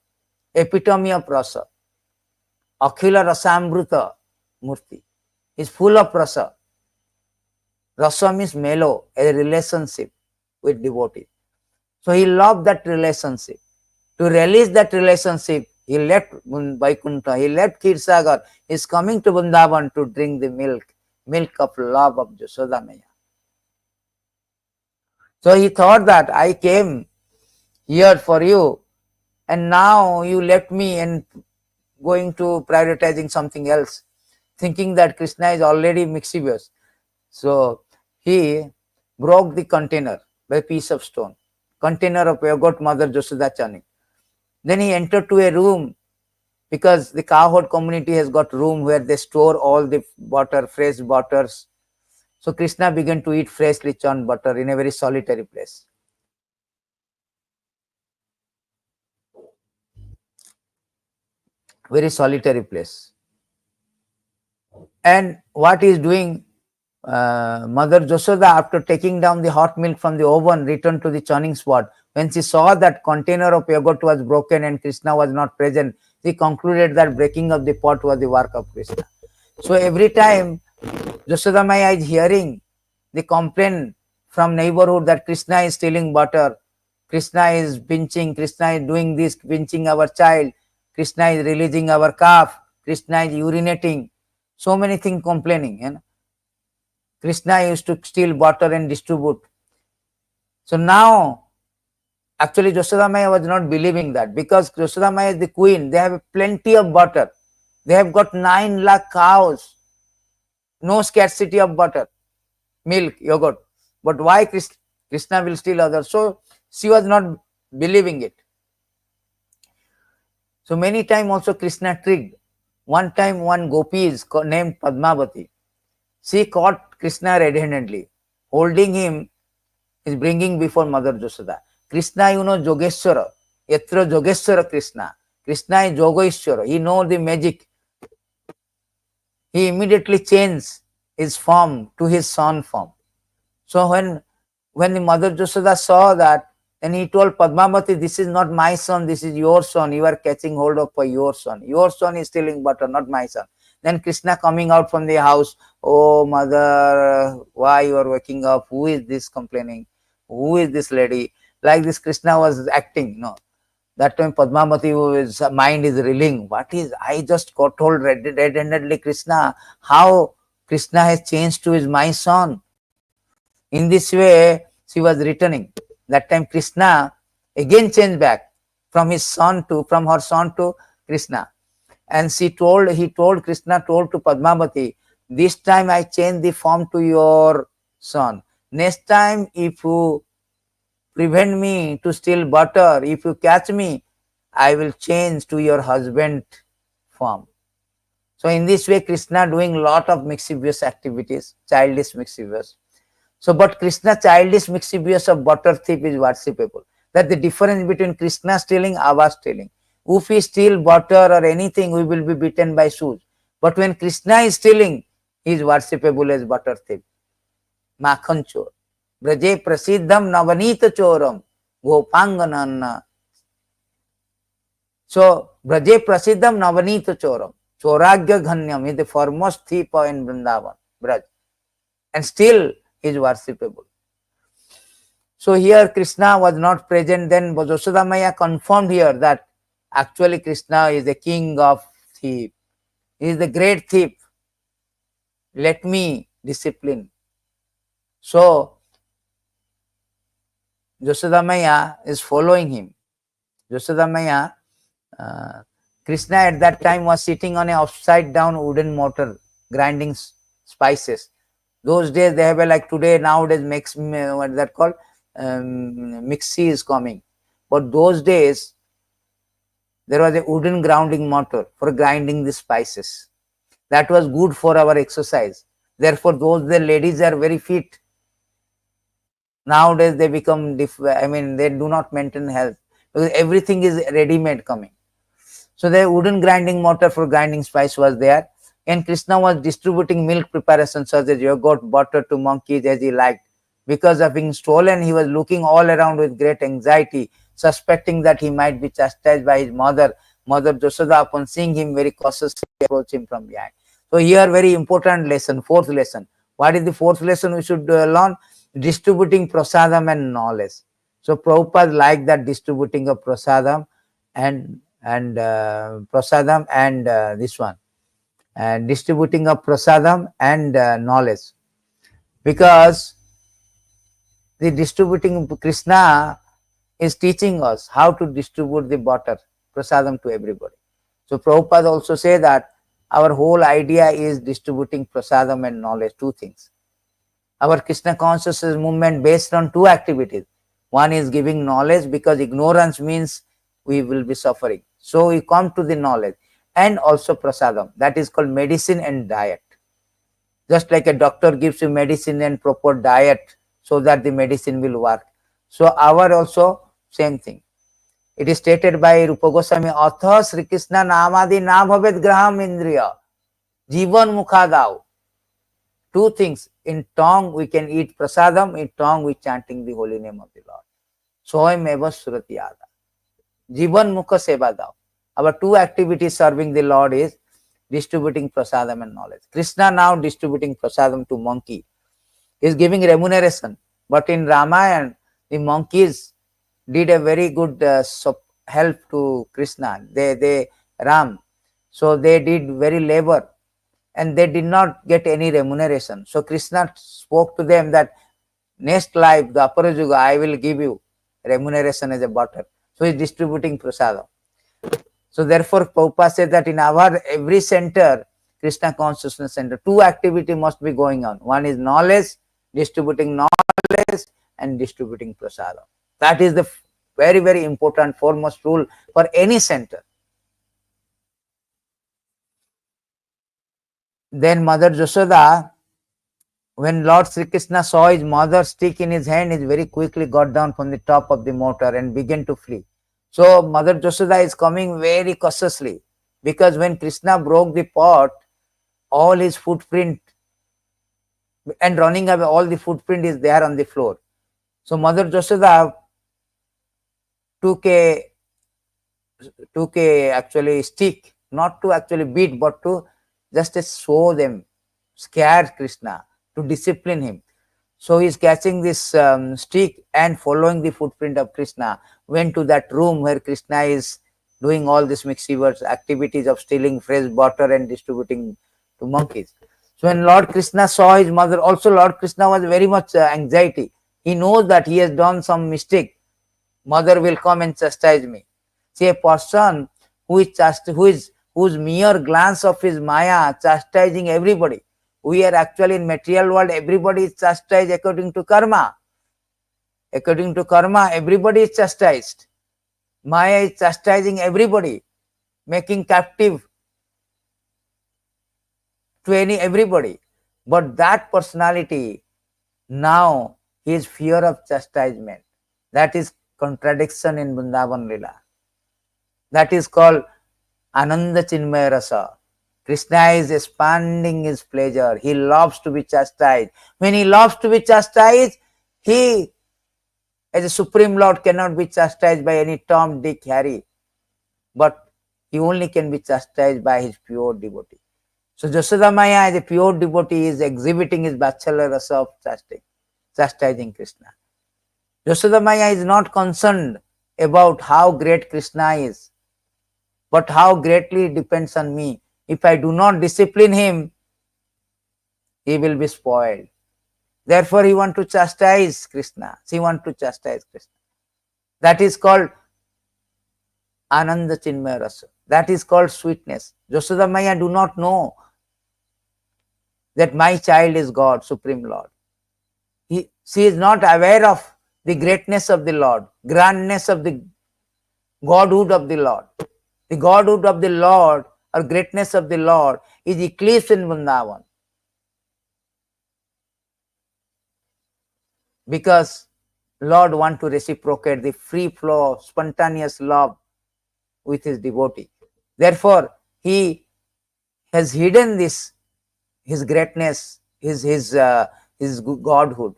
epitome of Rasa. Akhila Rasamruta Murti is full of Rasa. Rasa means mellow, a relationship with devotee. So he loved that relationship. To release that relationship, he left Vaikuntha, he left Kshirsagar, he is coming to Vrindavan to drink the milk of love of Jasodamaya. So he thought that I came here for you, and now you left me and going to prioritizing something else, thinking that Krishna is already mischievous. So he broke the container by a piece of stone, container of yogurt mother Jasoda Chani. Then he entered to a room, because the cowherd community has got room where they store all the butter, fresh butters. So Krishna began to eat freshly churned butter in a very solitary place. Very solitary place. And what he is doing, Mother Jasoda, after taking down the hot milk from the oven, returned to the churning spot. When she saw that container of yogurt was broken and Krishna was not present, she concluded that breaking of the pot was the work of Krishna. So every time Jasoda Maya is hearing the complaint from neighborhood that Krishna is stealing butter, Krishna is pinching, Krishna is doing this, pinching our child, Krishna is releasing our calf, Krishna is urinating, so many things complaining. You know? Krishna used to steal butter and distribute. So now, actually Jasoda Maya was not believing that, because Jasoda Maya is the queen. They have plenty of butter. They have got 9 lakh cows. No scarcity of butter, milk, yogurt. But why Krishna will steal others? So she was not believing it. So many times also Krishna tricked. One time one gopi is named Padmavati. She caught Krishna red-handedly. Holding him is bringing before Mother Jasoda. Krishna, you know, Yogeshwara. Yatra Yogeshwara Krishna. Krishna is Yogaishwara. He knows the magic. He immediately changed his form to his son form. So when the Mother Jasoda saw that, then he told Padmavati, this is not my son, this is your son. You are catching hold of your son. Your son is stealing butter, not my son. Then Krishna coming out from the house, oh mother, why you are waking up? Who is this complaining? Who is this lady? Like this Krishna was acting. No. That time Padmavati's mind is reeling. What is, I just got told red-handedly Krishna, how Krishna has changed to his my son. In this way, she was returning. That time Krishna again changed back from her son to Krishna. And he told Krishna told to Padmavati, this time I change the form to your son. Next time, if you prevent me to steal butter, if you catch me, I will change to your husband form. So in this way, Krishna doing lot of mischievous activities, childish mischievous. So, but Krishna childish mischievous of butter thief is worshipable. That the difference between Krishna stealing, our stealing. If we steal butter or anything, we will be beaten by shoes. But when Krishna is stealing, he is worshipable as butter thief. Makhan chor. Braje prasiddham navanita choram. Gopangananna. So, Braje prasiddham navanita choram. Choragya ghanyam is the foremost thief in Vrindavan, Braj. And still is worshipable. So here Krishna was not present, then Yashoda Maya confirmed here that actually Krishna is the king of thief. He is the great thief. Let me discipline. So Yashoda Maya is following him. Yashoda Maya, uh, Krishna at that time was sitting on a upside down wooden mortar, grinding spices. Those days they have a, like today nowadays what is that called, mixie is coming, but those days there was a wooden grinding mortar for grinding the spices. That was good for our exercise. Therefore those the ladies are very fit. Nowadays they become they do not maintain health because everything is ready made coming. So the wooden grinding mortar for grinding spice was there, and Krishna was distributing milk preparations such as yogurt, butter to monkeys as he liked. Because of being stolen, he was looking all around with great anxiety, suspecting that he might be chastised by his mother. Mother Yashoda, upon seeing him, very cautiously approached him from behind. So here, very important lesson, fourth lesson. What is the fourth lesson we should learn? Distributing prasadam and knowledge. So Prabhupada liked that distributing of prasadam and prasadam and this one, and distributing of prasadam and knowledge, because the distributing Krishna is teaching us how to distribute the butter prasadam to everybody. So Prabhupada also say that our whole idea is distributing prasadam and knowledge, two things. Our Krishna consciousness movement based on two activities. One is giving knowledge, because ignorance means we will be suffering. So we come to the knowledge, and also prasadam, that is called medicine and diet. Just like a doctor gives you medicine and proper diet so that the medicine will work. So our also same thing. It is stated by Rupa Goswami, Atha Sri Krishna Namadi na bhavet graham indriya, jivan mukhadav. Two things. In tongue we can eat prasadam, in tongue we chanting the holy name of the Lord. Soham eva surati yada. Jivan mukha seva dav. Our two activities serving the Lord is distributing prasadam and knowledge. Krishna now distributing prasadam to monkey. He is giving remuneration. But in Ramayana, the monkeys did a very good help to Krishna. They Ram. So they did very labor, and they did not get any remuneration. So Krishna spoke to them that next life, the Aparajuga, I will give you remuneration as a butter. So he is distributing prasadam. So therefore Prabhupada said that in our every center, Krishna consciousness center, two activity must be going on. One is knowledge, distributing knowledge, and distributing prasadam. That is the very, very important foremost rule for any center. Then Mother Yashoda, when Lord Sri Krishna saw his mother stick in his hand, he very quickly got down from the top of the motor and began to flee. So Mother Yashoda is coming very cautiously, because when Krishna broke the pot, all his footprint and running away, all the footprint is there on the floor. So Mother Yashoda took a actually stick, not to actually beat, but to just show them, scare Krishna, to discipline him. So he is catching this stick and following the footprint of Krishna, went to that room where Krishna is doing all these mischievous activities of stealing fresh butter and distributing to monkeys. So when Lord Krishna saw his mother, also Lord Krishna was very much anxiety. He knows that he has done some mistake. Mother will come and chastise me. See, a person whose mere glance of his Maya chastising everybody. We are actually in material world, everybody is chastised according to karma. According to karma, everybody is chastised. Maya is chastising everybody, making captive to everybody. But that personality, now his fear of chastisement. That is contradiction in Vrindavan Lila. That is called Ananda Chinmaya Rasa. Krishna is expanding his pleasure. He loves to be chastised. When he loves to be chastised, he, as a Supreme Lord, cannot be chastised by any Tom, Dick, Harry. But he only can be chastised by his pure devotee. So Yashoda Maya, as a pure devotee, is exhibiting his Vatsalya Rasa of chastising Krishna. Yashoda Maya is not concerned about how great Krishna is, but how greatly it depends on me. If I do not discipline him, he will be spoiled. Therefore, he wants to chastise Krishna. She wants to chastise Krishna. That is called Ananda Chinmaya Rasa. That is called sweetness. Yashoda Maya do not know that my child is God, Supreme Lord. She is not aware of the greatness of the Lord, grandness of the Godhood of the Lord. The Godhood of the Lord or greatness of the Lord is eclipsed in Vrindavan. Because Lord wants to reciprocate the free flow, spontaneous love with his devotee. Therefore, he has hidden this, his greatness, his godhood.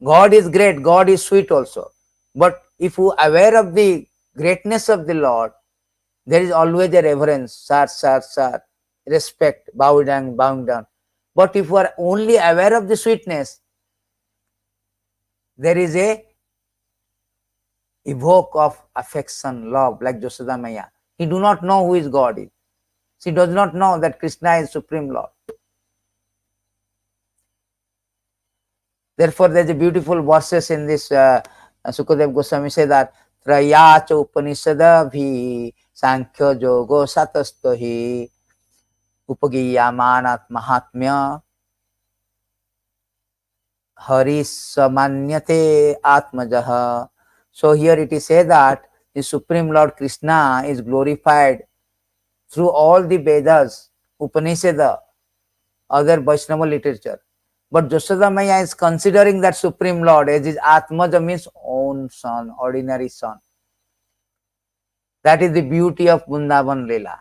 God is great, God is sweet also. But if you are aware of the greatness of the Lord, there is always a reverence, sir, respect, bowing down. But if you are only aware of the sweetness, there is a evoke of affection, love, like Yashoda Maya. He do not know who is God is. She does not know that Krishna is Supreme Lord. Therefore, there is a beautiful verses in this Sukadev Goswami say that Trayacha Upanishada bhi Sankhya Yogo Satastohi Upagiyamanat Mahatmya Harisamanyate Atmajaha. So here it is said that the Supreme Lord Krishna is glorified through all the Vedas, Upanishad, other Vaishnava literature. But Yashoda Maya is considering that Supreme Lord as his Atmaja, means own son, ordinary son. That is the beauty of Vrindavan Lila.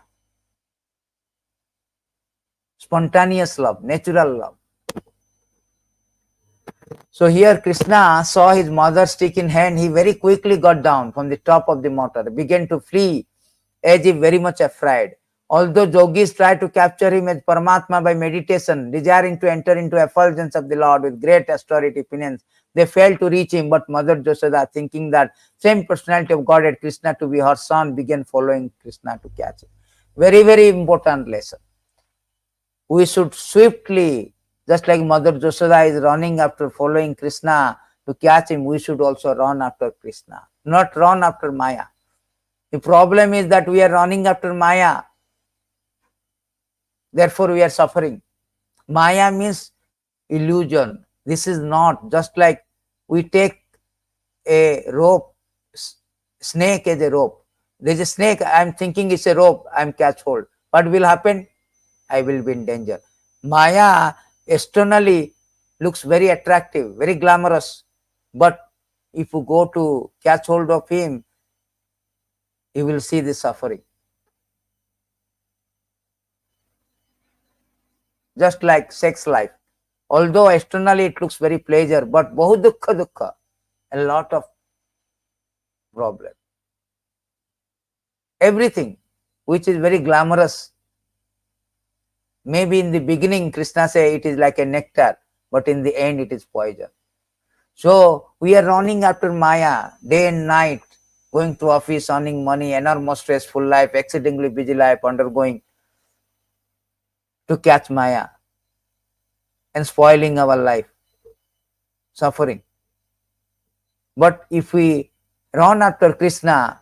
Spontaneous love, natural love. So here Krishna saw his mother stick in hand. He very quickly got down from the top of the motor, began to flee as if very much afraid. Although yogis tried to capture him as Paramatma by meditation, desiring to enter into effulgence of the Lord with great austerity penance, they failed to reach him. But Mother Yashoda, thinking that same personality of Godhead Krishna to be her son, began following Krishna to catch him. Very, very important lesson. We should swiftly, just like Mother Yashoda is running after following Krishna to catch him, we should also run after Krishna, not run after Maya. The problem is that we are running after Maya. Therefore, we are suffering. Maya means illusion. This is not just like we take a rope, snake as a rope. There is a snake, I am thinking it's a rope, I am catch hold. What will happen? I will be in danger. Maya externally looks very attractive, very glamorous. But if you go to catch hold of him, you will see the suffering. Just like sex life. Although externally it looks very pleasure, but bahu dukkha, a lot of problem. Everything which is very glamorous, maybe in the beginning Krishna say it is like a nectar, but in the end it is poison. So we are running after Maya day and night, going to office, earning money, enormous stressful life, exceedingly busy life, undergoing to catch Maya and spoiling our life, suffering. But if we run after Krishna,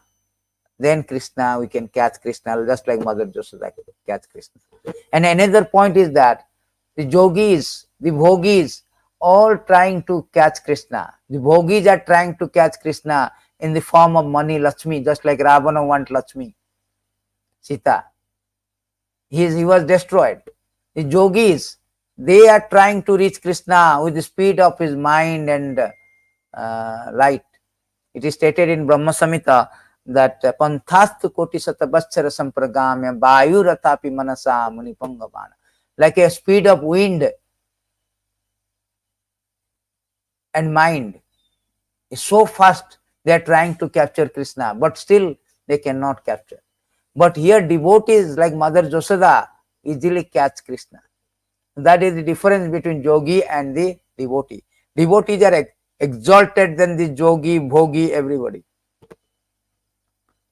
then Krishna, we can catch Krishna, just like Mother Yashoda catch Krishna. And another point is that the yogis, the bhogis, all trying to catch Krishna. The bhogis are trying to catch Krishna in the form of money, Lakshmi, just like Ravana wants Lakshmi, Sita. He was destroyed. The yogis, they are trying to reach Krishna with the speed of his mind and light. It is stated in Brahma Samhita that panthastu koti satabachara sampragamya vayuratapi manasa munipangavana. Like a speed of wind and mind is so fast, they are trying to capture Krishna, but still they cannot capture. But here devotees like Mother Yashoda easily catch Krishna. That is the difference between yogi and the devotee. Devotees are exalted than the yogi, bhogi, everybody.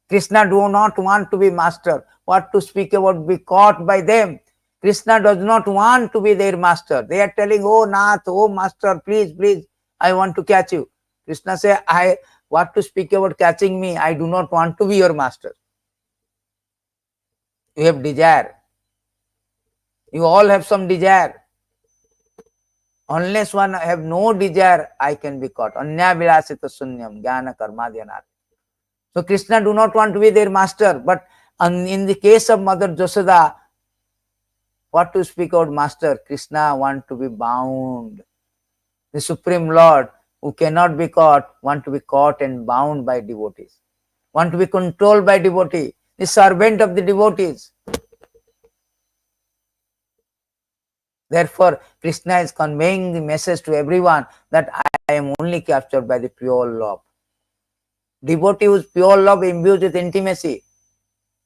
Krishna do not want to be master. What to speak about be caught by them? Krishna does not want to be their master. They are telling, oh Nath, oh master, please, please, I want to catch you. Krishna say, I what to speak about catching me? I do not want to be your master. You have desire. You all have some desire. Unless one have no desire, I can be caught. Anya vilasita sunyam, jnana karma dhyanat. So Krishna do not want to be their master, but in the case of Mother Yashoda, what to speak about master? Krishna want to be bound. The Supreme Lord, who cannot be caught, want to be caught and bound by devotees. Want to be controlled by devotee. The servant of the devotees. Therefore, Krishna is conveying the message to everyone that I am only captured by the pure love. Devotee whose pure love imbues with intimacy.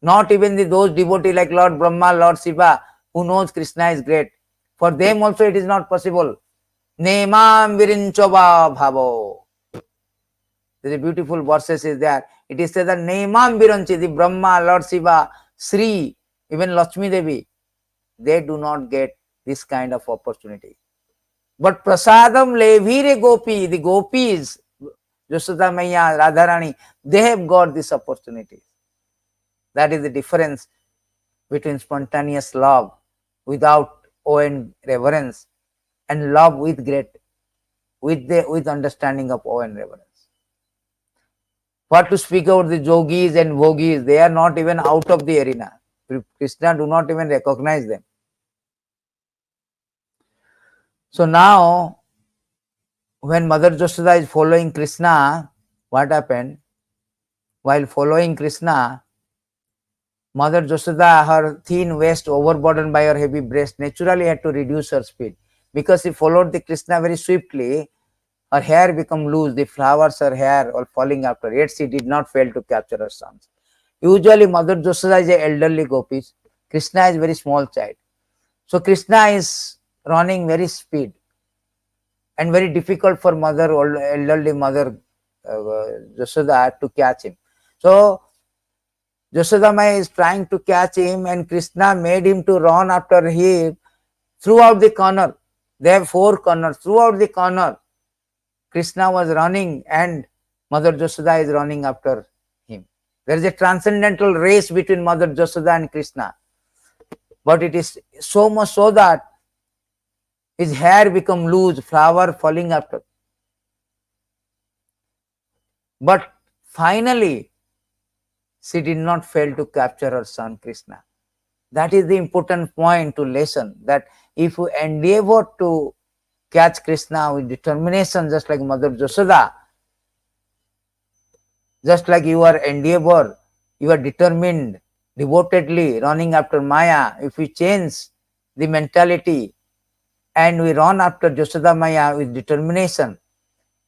Not even those devotees like Lord Brahma, Lord Shiva, who knows Krishna is great. For them also it is not possible. Nemam virinchova bhavo. There is a beautiful verses is there. It is said that Nemam viranchi, the Brahma, Lord Shiva, Sri, even Lakshmi Devi, they do not get this kind of opportunity. But prasadam levire gopi, the gopis, Yashoda Maiya, Radharani, they have got this opportunity. That is the difference between spontaneous love without awe and reverence and love with great, with understanding of awe and reverence. What to speak about the yogis and bhogis, they are not even out of the arena. Krishna do not even recognize them. So now, when Mother Yashoda is following Krishna, what happened? While following Krishna, Mother Yashoda, her thin waist overburdened by her heavy breast, naturally had to reduce her speed. Because she followed the Krishna very swiftly, her hair became loose, the flowers, her hair all falling after. Yet she did not fail to capture her sons. Usually Mother Yashoda is an elderly gopi. Krishna is very small child. So Krishna is running very speed. And very difficult for elderly mother Yashoda to catch him. So Yashoda Maya is trying to catch him, and Krishna made him to run after him throughout the corner. They have 4 corners. Throughout the corner, Krishna was running and Mother Yashoda is running after him. There is a transcendental race between Mother Yashoda and Krishna. But it is so much so that his hair become loose, flower falling after. But finally, she did not fail to capture her son Krishna. That is the important point to lesson, that if you endeavor to catch Krishna with determination, just like Mother Yashoda, just like you are endeavor, you are determined, devotedly running after Maya, if we change the mentality and we run after Yashoda Maya with determination,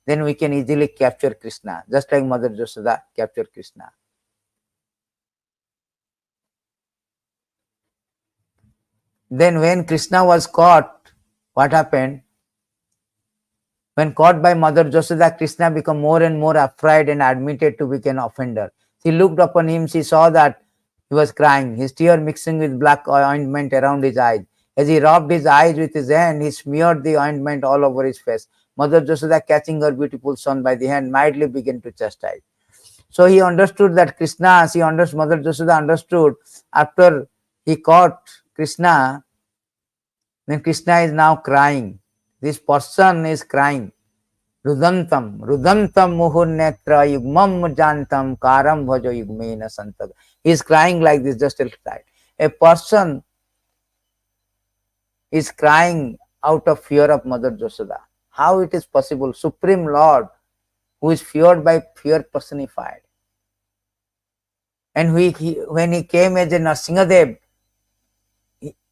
then we can easily capture Krishna, just like Mother Yashoda captured Krishna. Then when Krishna was caught, what happened? When caught by Mother Yashoda, Krishna became more and more afraid and admitted to be an offender. She looked upon him, she saw that he was crying, his tear mixing with black ointment around his eyes. As he rubbed his eyes with his hand, he smeared the ointment all over his face. Mother Yashoda, catching her beautiful son by the hand, mildly began to chastise. So he understood that Krishna, Mother Yashoda understood after he caught Krishna, then Krishna is now crying. This person is crying. Rudantam muhurnetra yugmam jantam karam bhajo yugmena santag. He is crying like this, just a little side. A person is crying out of fear of Mother Yashoda. How it is possible? Supreme Lord, who is feared by fear personified. And when he came as a Narsingadev,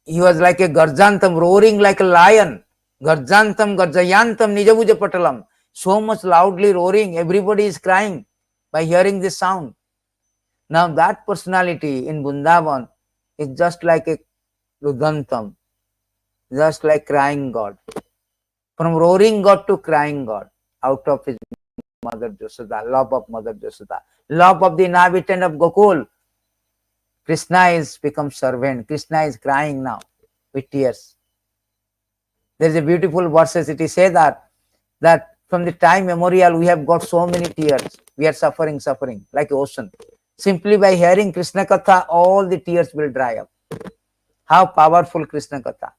he was like a Garjantam, roaring like a lion. Garjantam, Garjayantam, Nijabuja Patalam. So much loudly roaring, everybody is crying by hearing this sound. Now that personality in Vrindavan is just like a Rudantam, just like crying God. From roaring God to crying God. out of his mother Josoda, love of mother Josoda, love of the inhabitant of Gokul. Krishna is become servant. Krishna is crying now with tears. There is a beautiful verses. It is said that from the time memorial we have got so many tears. We are suffering like ocean. Simply by hearing Krishna Katha, all the tears will dry up. How powerful Krishna Katha.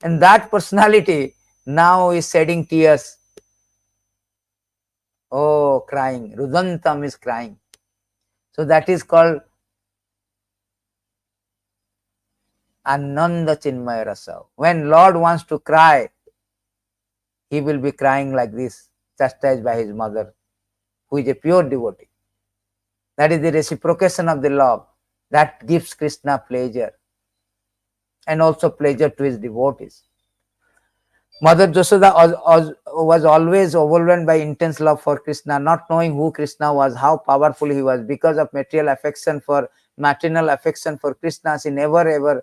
And that personality now is shedding tears. Oh, crying. Rudantam is crying. So that is called Ananda Chinmaya Rasa. When Lord wants to cry, he will be crying like this, chastised by his mother, who is a pure devotee. That is the reciprocation of the love that gives Krishna pleasure and also pleasure to his devotees. Mother Josoda was always overwhelmed by intense love for Krishna, not knowing who Krishna was, how powerful he was. Because of maternal affection for Krishna, she never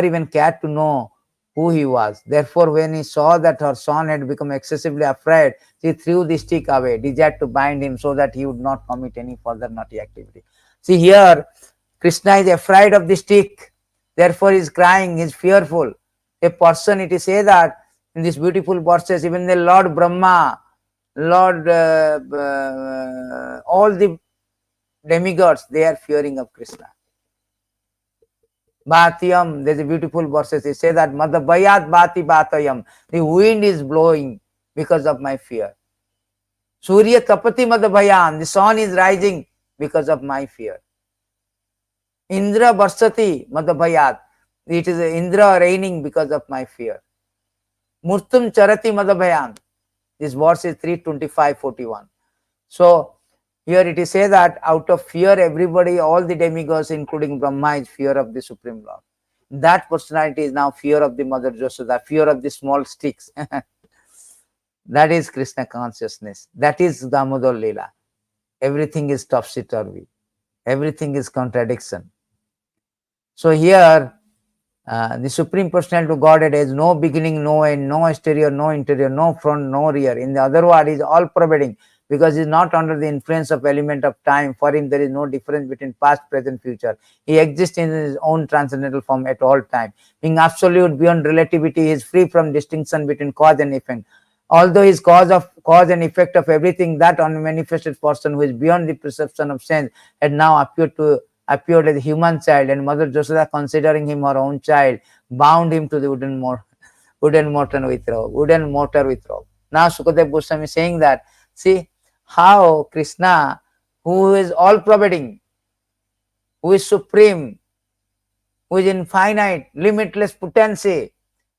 even cared to know who he was. Therefore, when he saw that her son had become excessively afraid, she threw the stick away, desired to bind him so that he would not commit any further naughty activity. See here, Krishna is afraid of the stick, therefore he is crying, he is fearful. A person, it is said that in this beautiful verses, even the Lord Brahma, Lord, all the demigods, they are fearing of Krishna. Bhatiyam, there's a beautiful verses. It says that Madhabayat Bhati Bhatayam. The wind is blowing because of my fear. Surya Tapati Madhabayam. The sun is rising because of my fear. Indra Varsati Madhabayat. It is Indra raining because of my fear. Murtum Charati Madhabayam. This verse is 325:41. So here it is said that out of fear, everybody, all the demigods, including Brahma, is fear of the Supreme Lord. That personality is now fear of the Mother Josoda, fear of the small sticks. That is Krishna consciousness. That is Damodara Lila. Everything is topsy-turvy. Everything is contradiction. So here, the Supreme Personality of Godhead has no beginning, no end, no exterior, no interior, no front, no rear. In the other word, he is all-pervading, because he is not under the influence of element of time. For him, there is no difference between past, present, future. He exists in his own transcendental form at all time. Being absolute beyond relativity, he is free from distinction between cause and effect. Although he is cause and effect of everything, that unmanifested person who is beyond the perception of sense had now appeared as a human child, and Mother Josoda, considering him her own child, bound him to the wooden mortar with rope. Now Sukadeva Goswami is saying that, see how Krishna, who is all-pervading, who is supreme, who is infinite, limitless potency,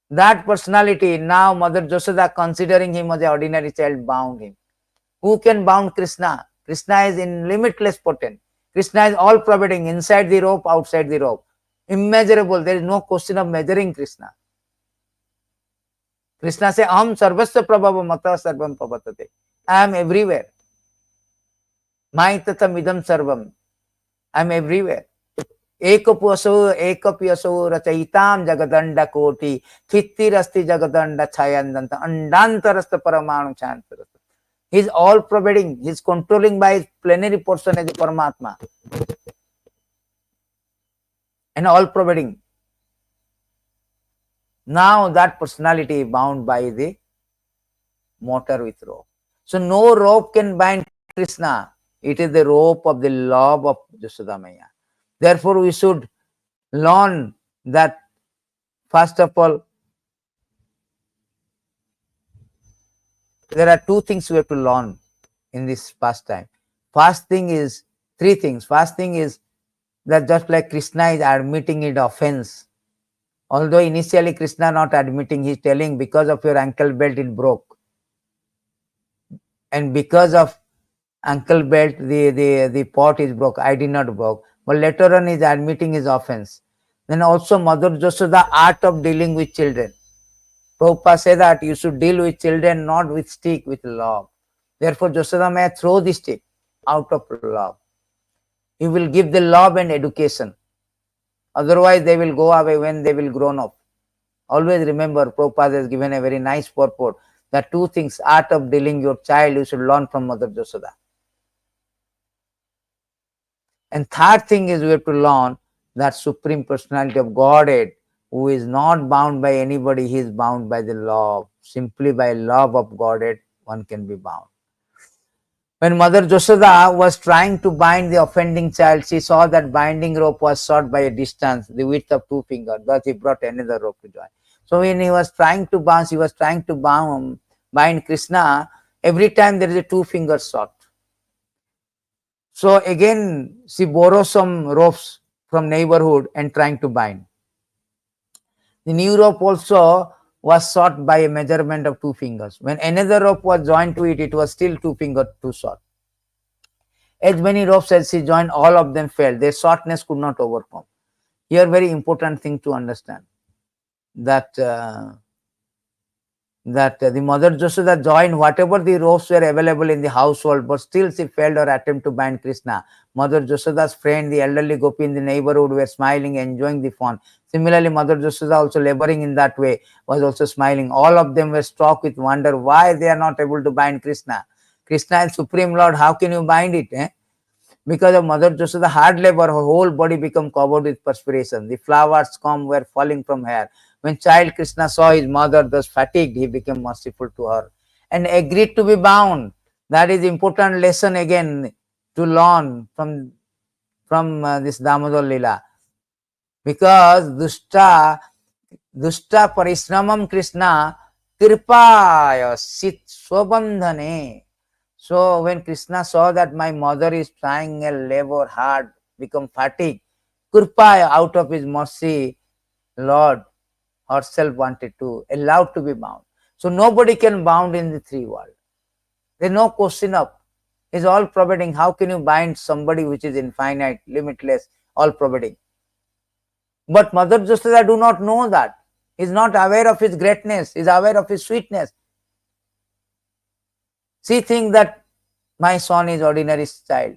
that personality, now Mother Josoda, considering him as an ordinary child, bound him. Who can bound Krishna? Krishna is in limitless potent. Krishna is all-pervading, inside the rope, outside the rope. Immeasurable. There is no question of measuring Krishna. Krishna says, Aham sarvasya prabhava mata sarvam pavatate. I am everywhere. Mai tatam idam sarvam. I am everywhere. Ekapuaso rachayitam jagadanda koti thittirasti jagadanda chayandanta andantarasta paramanu chantarasta. He is all-pervading. He is controlling by his plenary portion as a Paramatma. And all-pervading. Now that personality is bound by the mortar with rope. So no rope can bind Krishna. It is the rope of the love of Josoda Maya. Therefore, we should learn that, first of all, there are two things we have to learn in this pastime. First thing is, three things. First thing is that just like Krishna is admitting it offense, although initially Krishna not admitting, he is telling, because of your ankle belt it broke. And because of ankle belt the pot is broke. I did not broke. But later on he is admitting his offense. Then also Mother Josoda, art of dealing with children. Prabhupada said that you should deal with children not with stick, with love. Therefore Josoda may throw the stick out of love. He will give the love and education. Otherwise they will go away when they will grown up. Always remember, Prabhupada has given a very nice purport The two things, art of dealing your child, you should learn from Mother Yashoda. And third thing is we have to learn that Supreme Personality of Godhead, who is not bound by anybody, he is bound by the love. Simply by love of Godhead, one can be bound. When Mother Yashoda was trying to bind the offending child, she saw that binding rope was short by a distance, the width of 2 fingers. Thus, he brought another rope to join. So, when he was trying to bounce, he was trying to bind Krishna. Every time there is a 2 fingers short. So, again, she borrows some ropes from neighborhood and trying to bind. The new rope also was short by a measurement of 2 fingers. When another rope was joined to it, it was still 2 fingers too short. As many ropes as she joined, all of them failed. Their shortness could not overcome. Here, very important thing to understand that the Mother Yashoda joined whatever the ropes were available in the household, but still she failed her attempt to bind Krishna. Mother Yashoda's friend, the elderly gopi in the neighborhood, were smiling, enjoying the fun. Similarly, Mother Yashoda, also laboring in that way, was also smiling. All of them were struck with wonder why they are not able to bind Krishna. Krishna is Supreme Lord, how can you bind it? Because of Mother Yashoda hard labor, her whole body became covered with perspiration. The flowers scum were falling from her. When child Krishna saw his mother thus fatigued, he became merciful to her and agreed to be bound. That is important lesson again to learn from this Damodara Lila. Because dushta parishramam Krishna kripaya sit swabandhane. So when Krishna saw that my mother is trying a labor hard, become fatigued, Kurpa, out of his mercy, Lord herself wanted to allow to be bound. So nobody can bound in the 3 world. There is no question of, is all providing. How can you bind somebody which is infinite, limitless, all providing? But Mother Yashoda do not know that. Is not aware of his greatness, is aware of his sweetness. She thinks that my son is ordinary child.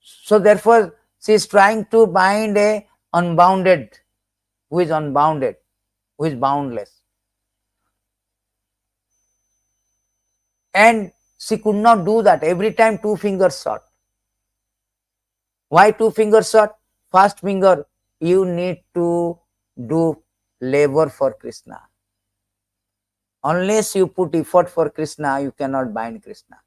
So therefore, she is trying to bind a unbounded, who is unbounded, who is boundless. And she could not do that. Every time 2 fingers short. Why 2 fingers short? First finger, you need to do labor for Krishna. Unless you put effort for Krishna, you cannot bind Krishna.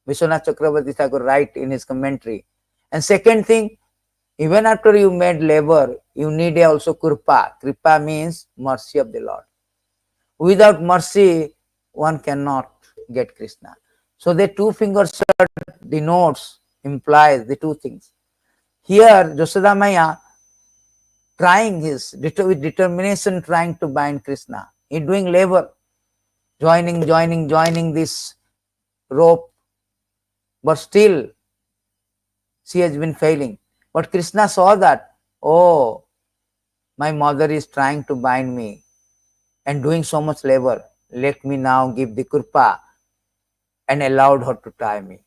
Vishwanath Chakravarti Thakur write in his commentary. And second thing, even after you made labor, you need also kripa. Kripa means mercy of the Lord. Without mercy, one cannot get Krishna. So the 2 fingers denotes, implies the 2 things. Here, Yashoda Maya trying with determination, trying to bind Krishna. He doing labor, joining this rope, but still she has been failing. But Krishna saw that, oh, my mother is trying to bind me and doing so much labor. Let me now give the kripa, and allowed her to tie me.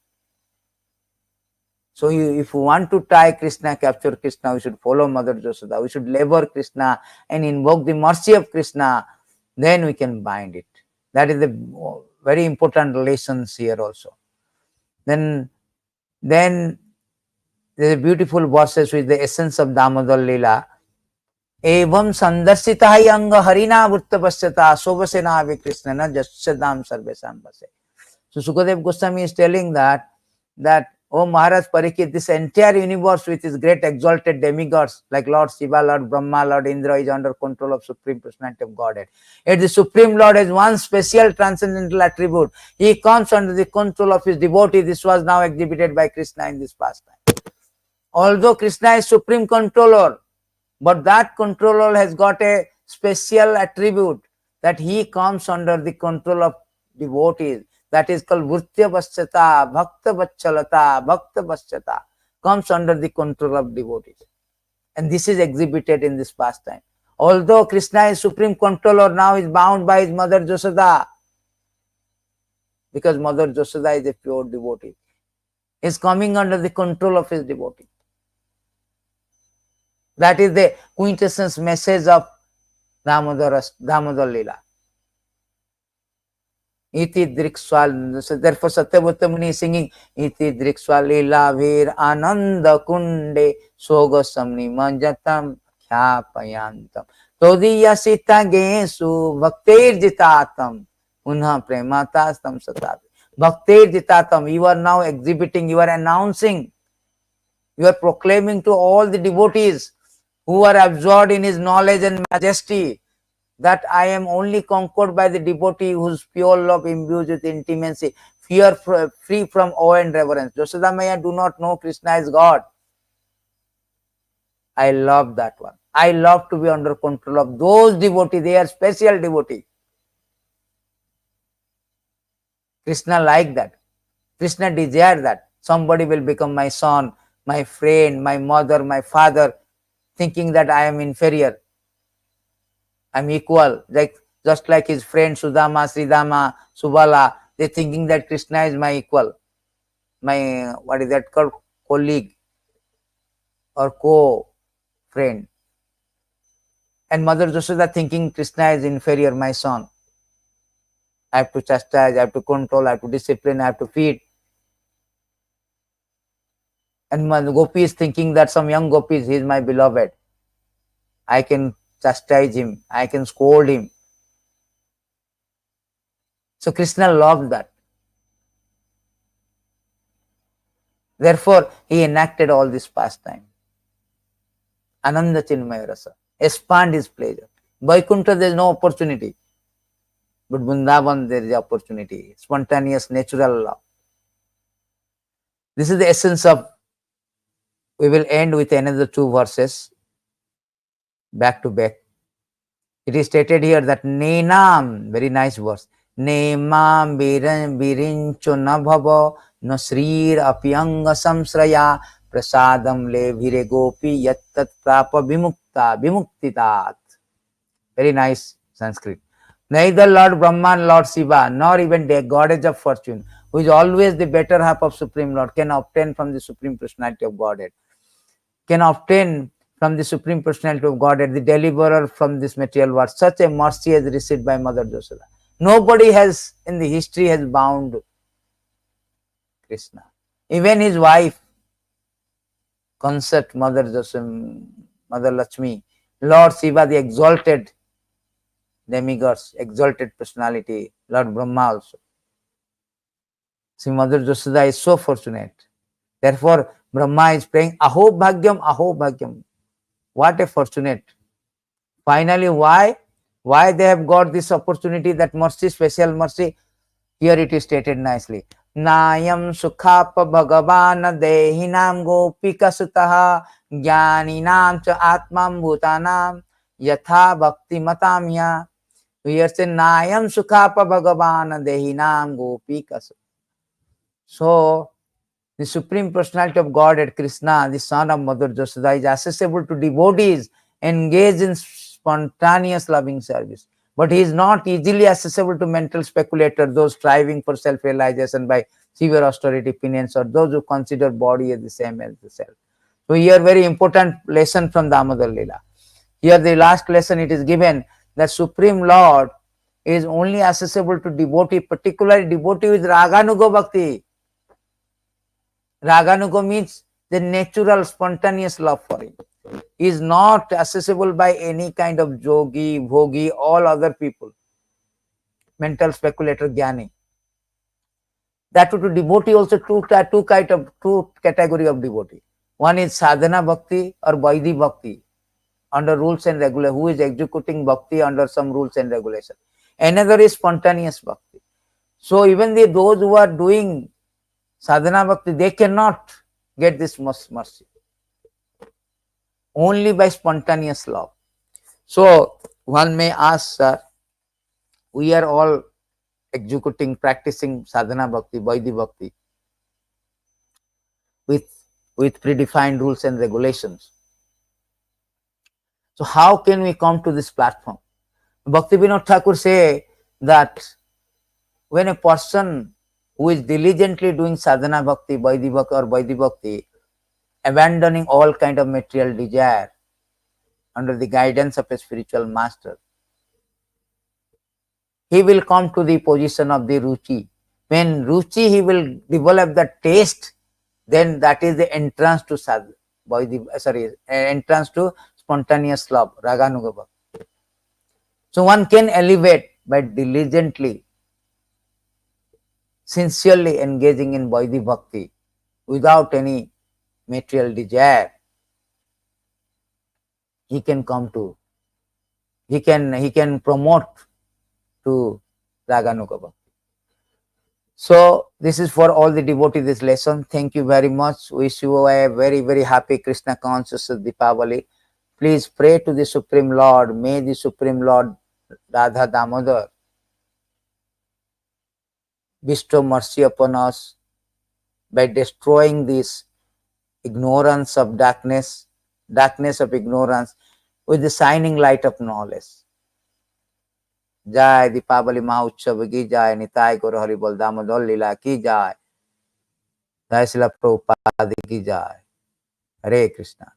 So if you want to tie Krishna, capture Krishna, we should follow Mother Yashoda. We should labor Krishna and invoke the mercy of Krishna. Then we can bind it. That is the very important lessons here also. Then there is beautiful verses with the essence of Damodara Lila. Evam sandarsita hi anga harina vutta pasyata sobasena ave Krishna na jasyadam sarvesam pase. So Sukadev Goswami is telling that oh Maharaj Parikshit, this entire universe with its great exalted demigods like Lord Shiva, Lord Brahma, Lord Indra is under control of Supreme Personality of Godhead. Yet the Supreme Lord has one special transcendental attribute. He comes under the control of his devotee. This was now exhibited by Krishna in this pastime. Although Krishna is Supreme Controller, but that controller has got a special attribute that he comes under the control of devotees. That is called Vritya Vaschata, Bhakta Vachalata, Bhakta Vaschata, comes under the control of devotees. And this is exhibited in this pastime. Although Krishna is Supreme Controller, now is bound by his Mother Yashoda, because Mother Yashoda is a pure devotee. He is coming under the control of his devotee. That is the quintessence message of Damodara Lila. Iti drikswal. So therefore, Satyabhutta Muni is singing Iti drikswal lila vir ananda kunde sogosamni manjatam khyapayantam. Todiya sita gesu bhaktir jitatam unha prematastam satavi. Bhaktir jitatam. You are now exhibiting, you are announcing, you are proclaiming to all the devotees who are absorbed in his knowledge and majesty that I am only conquered by the devotee whose pure love imbues with intimacy, free from awe and reverence. Yashoda Maya do not know Krishna is God. I love that one. I love to be under control of those devotees. They are special devotees. Krishna like that. Krishna desire that. Somebody will become my son, my friend, my mother, my father, thinking that I am inferior. I am equal. Just like his friend Sudama, Sridama, Subala, they thinking that Krishna is my equal. My, what is that called? Colleague or co-friend. And Mother Yashoda thinking Krishna is inferior, my son. I have to chastise, I have to control, I have to discipline, I have to feed. And Gopi is thinking that some young Gopis, he is my beloved. I can chastise him, I can scold him. So Krishna loved that. Therefore, he enacted all this pastime. Ananda Chinmaya Rasa. Expand his pleasure. Vaikuntha, there is no opportunity. But Vrindavan, there is opportunity. Spontaneous, natural love. This is the essence of. We will end with another 2 verses. Back to back. It is stated here that Nenam, very nice verse. Nemam virincho na bhava no srir apyanga samsraya prasadam le vire gopi yattat prapa vimuktitat. Very nice Sanskrit. Neither Lord Brahma, Lord Shiva, nor even the goddess of fortune, who is always the better half of Supreme Lord, can obtain from the Supreme Personality of Godhead. Can obtain from the Supreme Personality of Godhead, the deliverer from this material world. Such a mercy is received by Mother Yashoda. Nobody has in the history has bound Krishna. Even his wife, consort Mother Yashoda, Mother Lakshmi, Lord Shiva, the exalted demigods, exalted personality, Lord Brahma also. See, Mother Yashoda is so fortunate. Therefore, Brahma is praying, Aho Bhagyam, Aho Bhagyam. What a fortunate. Finally, why? Why they have got this opportunity, that mercy, special mercy? Here it is stated nicely. Nayam sukhapa bhagavana dehinam gopika sutaha jnaninam cha atmam bhutanam yatha bhakti matamya. Here say Nayam sukhapa bhagavana dehinam gopika sutaha. So, the Supreme Personality of Godhead, Krishna, the son of Mother Yashoda, is accessible to devotees engaged in spontaneous loving service. But he is not easily accessible to mental speculators, those striving for self-realization by severe austerity, penance, or those who consider body as the same as the self. So here very important lesson from Damodara Lila. Here the last lesson it is given that Supreme Lord is only accessible to devotee, particularly devotee with Raganuga Bhakti. Raganuga means the natural, spontaneous love for him. He is not accessible by any kind of yogi, bhogi, all other people, mental speculator, jnani. That to devotee also two category of devotee. One is sadhana bhakti or vaidhi bhakti under rules and regulations, who is executing bhakti under some rules and regulations. Another is spontaneous bhakti. So even those who are doing sadhana bhakti, they cannot get this mercy. Only by spontaneous love. So one may ask, sir, we are all executing, practicing sadhana bhakti, vaidhi bhakti with predefined rules and regulations. So how can we come to this platform? Bhaktivinoda Thakur say that when a person who is diligently doing sadhana bhakti, vaidhi bhakti, abandoning all kind of material desire under the guidance of a spiritual master, he will come to the position of the ruchi. When ruchi he will develop the taste, then that is the entrance to entrance to spontaneous love, raganuga bhakti. So one can elevate by diligently, sincerely engaging in Vaidhi Bhakti without any material desire. He can come to, he can promote to Raganuga Bhakti. So this is for all the devotees this lesson. Thank you very much. Wish you a very, very happy Krishna conscious Deepavali. Please pray to the Supreme Lord. May the Supreme Lord Radha Damodar bestow mercy upon us by destroying this ignorance of darkness of ignorance with the shining light of knowledge. जय दीपावली महोत्सव की जय, निताय गौर हरि बोल, दामोदर लीला की जय, जय श्रील प्रभुपाद की जय। हरे कृष्णा।